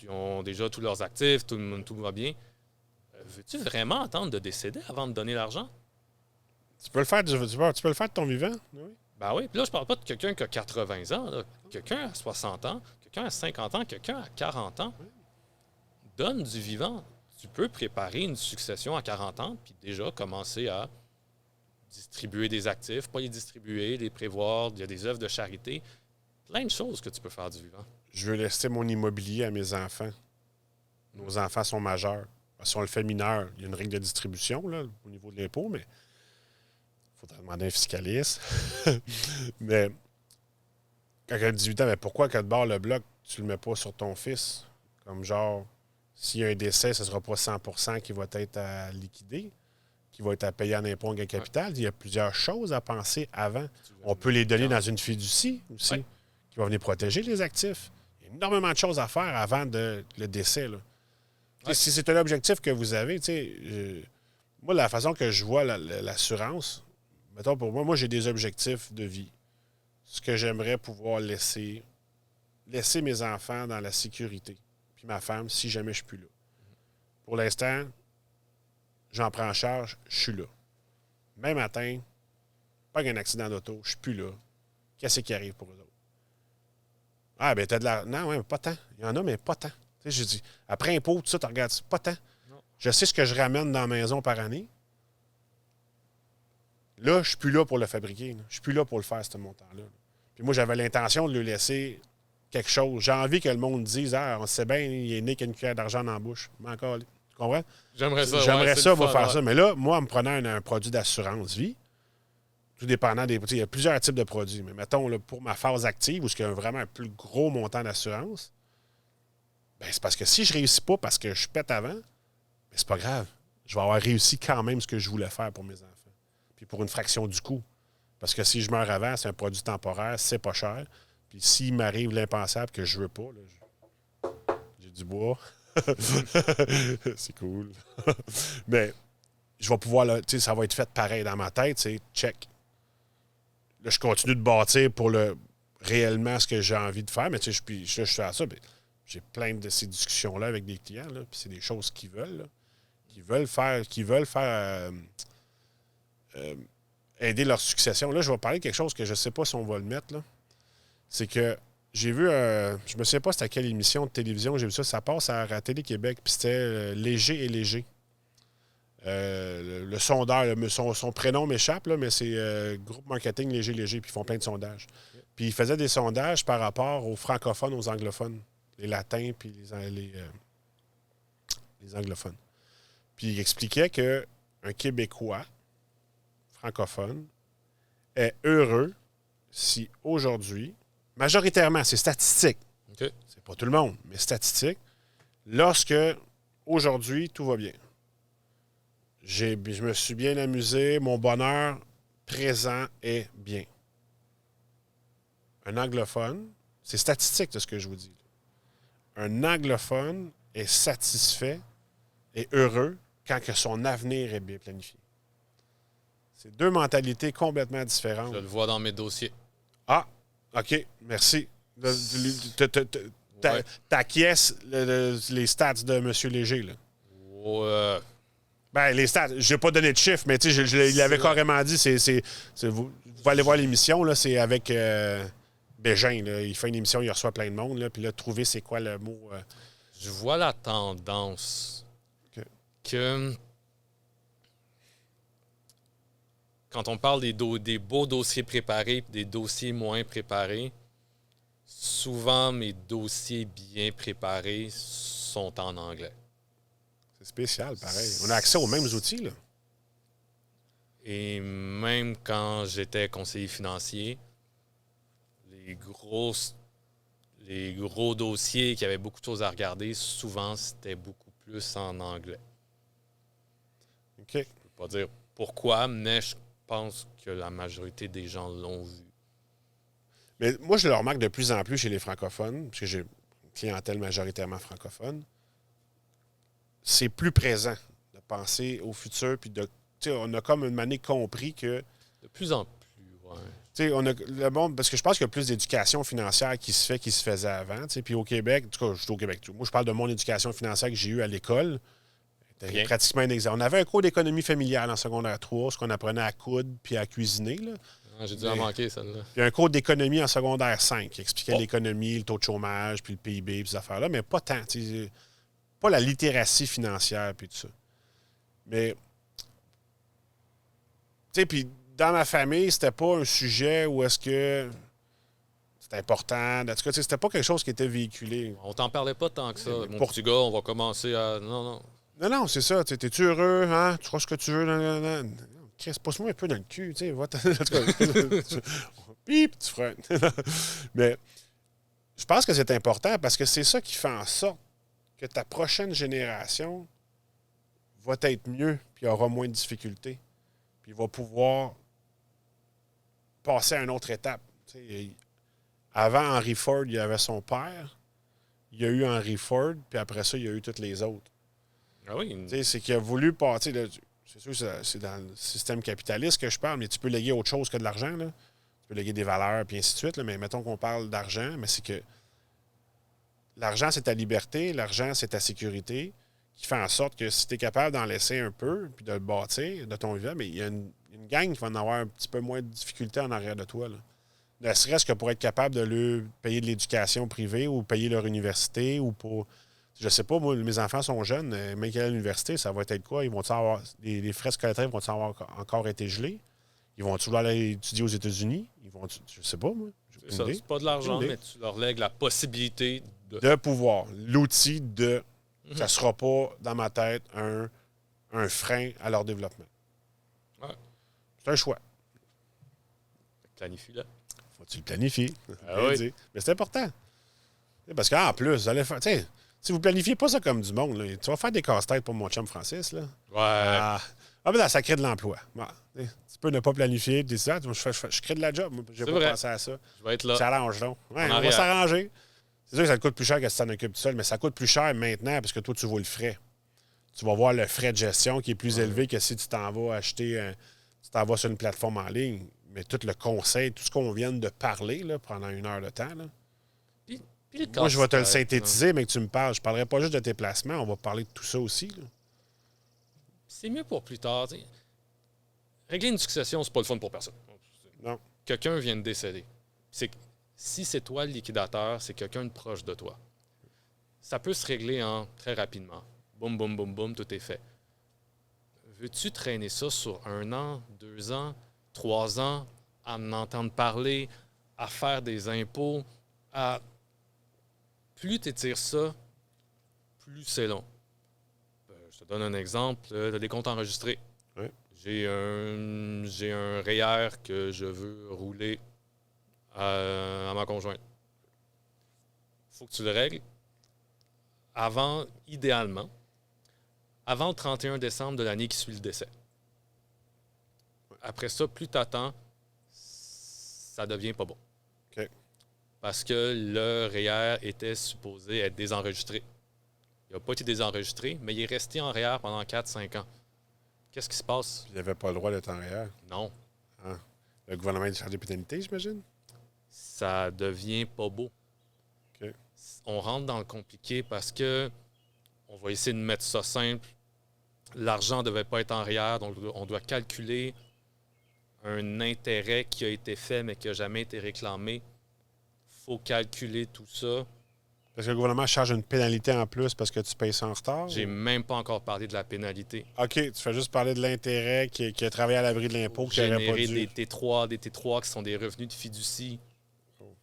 ont déjà tous leurs actifs, tout va bien. Veux-tu vraiment attendre de décéder avant de donner l'argent? Tu peux le faire de ton vivant? Oui. Ben oui. Puis là, je parle pas de quelqu'un qui a 80 ans. Là. Quelqu'un à 60 ans, quelqu'un à 50 ans, quelqu'un à 40 ans. Donne du vivant. Tu peux préparer une succession à 40 ans, puis déjà commencer à distribuer des actifs, pas les distribuer, les prévoir. Il y a des œuvres de charité. Plein de choses que tu peux faire du vivant. Je veux laisser mon immobilier à mes enfants. Nos enfants sont majeurs. Si on le fait mineur, il y a une règle de distribution là, au niveau de l'impôt, mais il faudrait demander à un fiscaliste. Mais quand il a 18 ans, mais pourquoi quand tu barres le bloc, tu ne le mets pas sur ton fils? Comme genre, s'il y a un décès, ce ne sera pas 100% qui va être à liquider, qui va être à payer en impôt en capital. Il y a plusieurs choses à penser avant. On peut les donner dans une fiducie aussi, qui va venir protéger les actifs. Il y a énormément de choses à faire avant le décès. Là. Si c'est un objectif que vous avez, moi, la façon que je vois l'assurance, mettons pour moi, j'ai des objectifs de vie. Ce que j'aimerais pouvoir laisser mes enfants dans la sécurité. Puis ma femme, si jamais je suis plus là. Pour l'instant, j'en prends en charge, je suis là. Même matin, pas un accident d'auto, je suis plus là. Qu'est-ce qui arrive pour eux autres? Ah, ben t'as de la... Non, ouais, pas tant. Il y en a, mais pas tant. Tu sais, je dis, après impôt, tout ça, tu regardes ça, pas tant. Non. Je sais ce que je ramène dans la maison par année. Là, je suis plus là pour le fabriquer. Là. Je suis plus là pour le faire, ce montant-là. Puis moi, j'avais l'intention de lui laisser quelque chose. J'ai envie que le monde dise, on sait bien, il est né qu'une cuillère d'argent dans la bouche. Mais encore, tu comprends? J'aimerais ça. J'aimerais ça, moi, faire ça. Mais là, moi, en me prenant un produit d'assurance vie, tout dépendant des... Il y a plusieurs types de produits. Mais mettons, là, pour ma phase active, où il y a vraiment un plus gros montant d'assurance, ben, c'est parce que si je réussis pas parce que je pète avant, ben, c'est pas grave. Je vais avoir réussi quand même ce que je voulais faire pour mes enfants. Puis pour une fraction du coût. Parce que si je meurs avant, c'est un produit temporaire, c'est pas cher. Puis s'il m'arrive l'impensable que je veux pas, là, j'ai du bois. C'est cool. Mais je vais pouvoir, là, ça va être fait pareil dans ma tête, c'est check. Là, je continue de bâtir pour réellement ce que j'ai envie de faire, mais je fais à ça. Mais j'ai plein de ces discussions-là avec des clients, là, puis c'est des choses qu'ils veulent, là, qui veulent faire aider leur succession. Là, je vais parler de quelque chose que je ne sais pas si on va le mettre, là. C'est que j'ai vu, je me souviens pas c'était à quelle émission de télévision, j'ai vu ça, ça passe à Télé-Québec, puis c'était Léger et Léger. Le sondeur, son prénom m'échappe, là, mais c'est groupe marketing Léger Léger, puis ils font plein de sondages. Puis ils faisaient des sondages par rapport aux francophones, aux anglophones, les latins, puis les anglophones. Puis il expliquait qu'un Québécois francophone est heureux si aujourd'hui, majoritairement, c'est statistique, OK. c'est pas tout le monde, mais statistique, lorsque aujourd'hui tout va bien. Je me suis bien amusé, mon bonheur présent est bien. Un anglophone, c'est statistique de ce que je vous dis. Un anglophone est satisfait et heureux quand que son avenir est bien planifié. C'est deux mentalités complètement différentes. Je le vois dans mes dossiers. Ah, OK, merci. T'acquiesces les stats de M. Léger, là. Ouais. Ben, les stats, je n'ai pas donné de chiffres, mais tu sais, il avait carrément dit, vous pouvez aller voir l'émission, là, c'est avec Bégin, là. Il fait une émission, il reçoit plein de monde, là, puis là, trouver c'est quoi le mot. Je vois la tendance que quand on parle des beaux dossiers préparés et des dossiers moins préparés, souvent mes dossiers bien préparés sont en anglais. C'est spécial, pareil. On a accès aux mêmes outils, là. Et même quand j'étais conseiller financier, les gros dossiers qui avaient beaucoup de choses à regarder, souvent c'était beaucoup plus en anglais. OK. Je ne peux pas dire pourquoi, mais je pense que la majorité des gens l'ont vu. Mais moi, je le remarque de plus en plus chez les francophones, parce que j'ai une clientèle majoritairement francophone. C'est plus présent de penser au futur, puis on a comme une manière compris que. De plus en plus, ouais. On a le monde, parce que je pense qu'il y a plus d'éducation financière qui se faisait avant. Puis au Québec, en tout cas, je suis au Québec. Moi, je parle de mon éducation financière que j'ai eue à l'école. C'était pratiquement un exemple. On avait un cours d'économie familiale en secondaire 3, ce qu'on apprenait à coudre puis à cuisiner. Là. Ah, j'ai dû en manquer, celle-là. Puis un cours d'économie en secondaire 5 qui expliquait l'économie, le taux de chômage, puis le PIB, puis ces affaires-là, mais pas tant. Pas la littératie financière, puis tout ça. Mais, tu sais, puis dans ma famille, c'était pas un sujet où est-ce que c'était important. En tout cas, c'était pas quelque chose qui était véhiculé. On t'en parlait pas tant que ça. Mais Mon petit gars, on va commencer à... Non. Non, c'est ça. T'es-tu heureux, hein? Tu crois ce que tu veux? Non. Chris, pousse-moi un peu dans le cul, tu sais. En tout cas, pip, tu feras. Mais je pense que c'est important parce que c'est ça qui fait en sorte que ta prochaine génération va être mieux puis aura moins de difficultés. Puis va pouvoir passer à une autre étape. T'sais, avant Henry Ford, il y avait son père. Il y a eu Henry Ford, puis après ça, il y a eu tous les autres. Ah oui. C'est qu'il a voulu passer. C'est sûr que c'est dans le système capitaliste que je parle, mais tu peux léguer autre chose que de l'argent. Là. Tu peux léguer des valeurs, puis ainsi de suite. Là, mais mettons qu'on parle d'argent, mais c'est que l'argent, c'est ta liberté, l'argent, c'est ta sécurité, qui fait en sorte que si tu es capable d'en laisser un peu, puis de le bâtir de ton vivant, mais il y a une gang qui va en avoir un petit peu moins de difficultés en arrière de toi. Là. Ne serait-ce que pour être capable de leur payer de l'éducation privée ou payer leur université ou pour. Je sais pas, moi, mes enfants sont jeunes, mais qu'ils à l'université, ça va être quoi? Ils vont avoir. Les frais scolaires vont-ils avoir encore été gelés? Ils vont-ils aller étudier aux États-Unis? Je sais pas, moi. C'est pas de l'argent, mais tu leur lègues la possibilité de pouvoir. L'outil de. Ça sera pas, dans ma tête, un frein à leur développement. Ouais. C'est un choix. Planifie-le. Faut que tu le planifies. Ah oui. Mais c'est important. Parce qu'en plus, vous allez faire. Si vous planifiez pas ça comme du monde, là, tu vas faire des casse-têtes pour mon chum Francis. Là. Ouais. Mais ça crée de l'emploi. Tu peux ne pas planifier, décider, je crée de la job. Je n'ai pas pensé à ça. Je vais être là. Ça arrange donc. Ouais, on va s'arranger. C'est sûr que ça te coûte plus cher que si tu t'en occupes tout seul, mais ça coûte plus cher maintenant parce que toi, tu vois le frais. Tu vas voir le frais de gestion qui est plus élevé que si tu t'en vas acheter, tu t'en vas sur une plateforme en ligne. Mais tout le conseil, tout ce qu'on vient de parler là, pendant 1 heure de temps, là, moi, je vais te le synthétiser, mais que tu me parles. Je ne parlerai pas juste de tes placements, on va parler de tout ça aussi. Là. C'est mieux pour plus tard. T'sais. Régler une succession, c'est pas le fun pour personne. Non. Quelqu'un vient de décéder. Si c'est toi le liquidateur, c'est quelqu'un de proche de toi. Ça peut se régler très rapidement. Boum, boum, boum, boum, tout est fait. Veux-tu traîner ça sur 1 an, 2 ans, 3 ans, à en entendre parler, à faire des impôts, à... Plus tu étires ça, plus c'est long. Je te donne un exemple. Tu as des comptes enregistrés. Oui. J'ai un REER que je veux rouler à ma conjointe. Il faut que tu le règles idéalement, avant le 31 décembre de l'année qui suit le décès. Après ça, plus tu attends, ça devient pas bon. OK. Parce que le REER était supposé être désenregistré. Il n'a pas été désenregistré, mais il est resté en REER pendant 4-5 ans. Qu'est-ce qui se passe? Il n'avait pas le droit d'être en arrière. Non. Ah. Le gouvernement a chargé des pénalités, j'imagine? Ça devient pas beau. OK. On rentre dans le compliqué parce que on va essayer de mettre ça simple. L'argent ne devait pas être en REER, donc on doit calculer un intérêt qui a été fait mais qui n'a jamais été réclamé. Il faut calculer tout ça. Parce que le gouvernement charge une pénalité en plus parce que tu payes ça en retard? J'ai même pas encore parlé de la pénalité. OK, tu fais juste parler de l'intérêt qui a travaillé à l'abri de l'impôt qui n'aurait pas dû. Générer des T3 qui sont des revenus de fiducie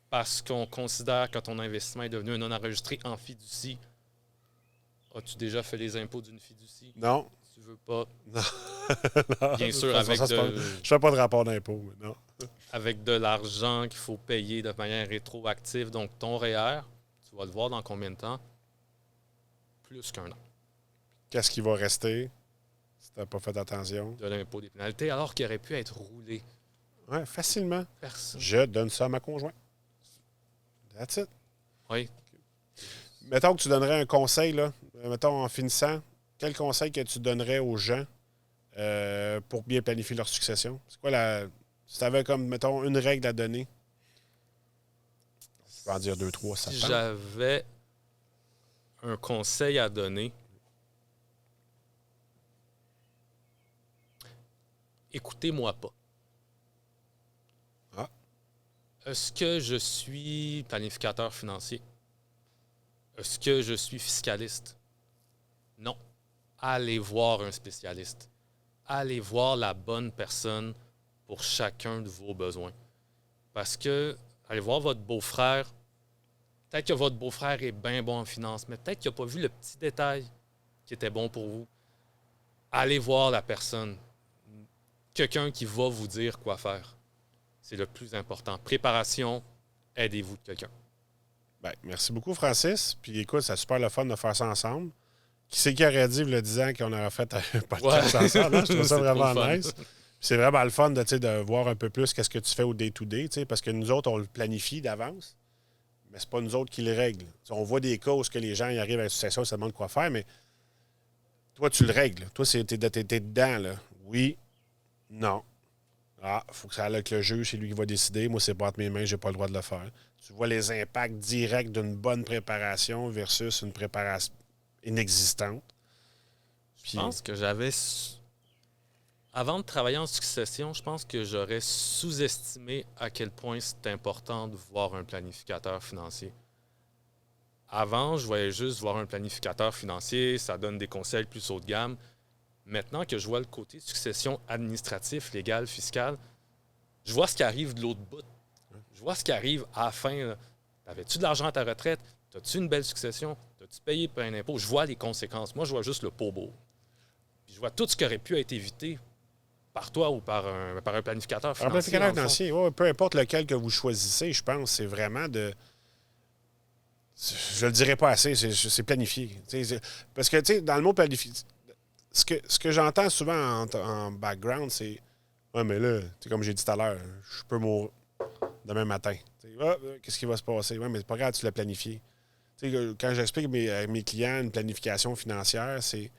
parce qu'on considère que ton investissement est devenu un non enregistré en fiducie. As-tu déjà fait les impôts d'une fiducie? Non. Tu veux pas? Non. Bien sûr, avec je fais pas de rapport d'impôt, mais non. Avec de l'argent qu'il faut payer de manière rétroactive. Donc, ton REER, tu vas le voir dans combien de temps? Plus qu'un an. Qu'est-ce qui va rester si tu n'as pas fait attention? De l'impôt des pénalités, alors qu'il aurait pu être roulé. Oui, facilement. Personne. Je donne ça à ma conjointe. That's it. Oui. Mettons que tu donnerais un conseil, là. Mettons en finissant, quel conseil que tu donnerais aux gens pour bien planifier leur succession? C'est quoi si tu avais comme, mettons, une règle à donner? Je vais en dire 2, 3, ça Si tente. j'avais un conseil à donner, écoutez-moi pas. Ah. Est-ce que je suis planificateur financier? Est-ce que je suis fiscaliste? Non. Allez voir un spécialiste. Allez voir la bonne personne pour chacun de vos besoins. Parce que, allez voir votre beau-frère. Peut-être que votre beau-frère est bien bon en finance, mais peut-être qu'il n'a pas vu le petit détail qui était bon pour vous. Allez voir la personne. Quelqu'un qui va vous dire quoi faire. C'est le plus important. Préparation, aidez-vous de quelqu'un. Ben, merci beaucoup, Francis. Puis écoute, c'est super le fun de faire ça ensemble. Qui c'est qui aurait dit, le 10 ans, qu'on aurait fait un podcast ensemble? Hein? Je trouve ça vraiment nice. Puis c'est vraiment le fun de voir un peu plus qu'est-ce que tu fais au day-to-day, parce que nous autres, on le planifie d'avance, mais c'est pas nous autres qui le règlent. T'sais, on voit des causes que les gens y arrivent à la succession, ils se demandent quoi faire, mais toi, tu le règles. Toi, t'es dedans, là. Oui, non. Ah, il faut que ça aille avec le juge, c'est lui qui va décider. Moi, c'est pas entre mes mains, j'ai pas le droit de le faire. Tu vois les impacts directs d'une bonne préparation versus une préparation inexistante. Puis, je pense que avant de travailler en succession, je pense que j'aurais sous-estimé à quel point c'est important de voir un planificateur financier. Avant, je voyais juste voir un planificateur financier, ça donne des conseils plus haut de gamme. Maintenant que je vois le côté succession administratif, légal, fiscal, je vois ce qui arrive de l'autre bout. Je vois ce qui arrive à la fin. Avais-tu de l'argent à ta retraite? As-tu une belle succession? As-tu payé pour un impôt? Je vois les conséquences. Moi, je vois juste le pot beau. Puis je vois tout ce qui aurait pu être évité par toi ou par un planificateur financier. Un planificateur financier, ouais, peu importe lequel que vous choisissez, je pense, c'est vraiment de... Je le dirais pas assez, c'est planifié. Parce que, tu sais, dans le mot planifié, ce que j'entends souvent en background, c'est « Ouais, mais là, comme j'ai dit tout à l'heure, je peux mourir demain matin. Qu'est-ce qui va se passer? Ouais, mais c'est pas grave, tu l'as planifié. » Quand j'explique à mes clients une planification financière, c'est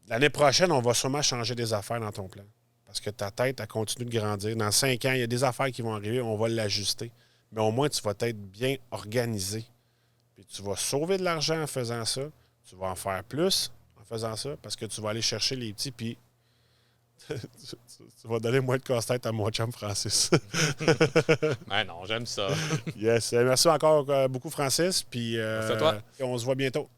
l'année prochaine, on va sûrement changer des affaires dans ton plan. Parce que ta tête, elle continue de grandir. Dans 5 ans, il y a des affaires qui vont arriver, on va l'ajuster. Mais au moins, tu vas être bien organisé. Puis tu vas sauver de l'argent en faisant ça. Tu vas en faire plus en faisant ça parce que tu vas aller chercher les petits, puis tu vas donner moins de casse-tête à mon chum Francis. Ben non, j'aime ça. Yes. Merci encore beaucoup, Francis. Puis Merci à toi. on se voit bientôt.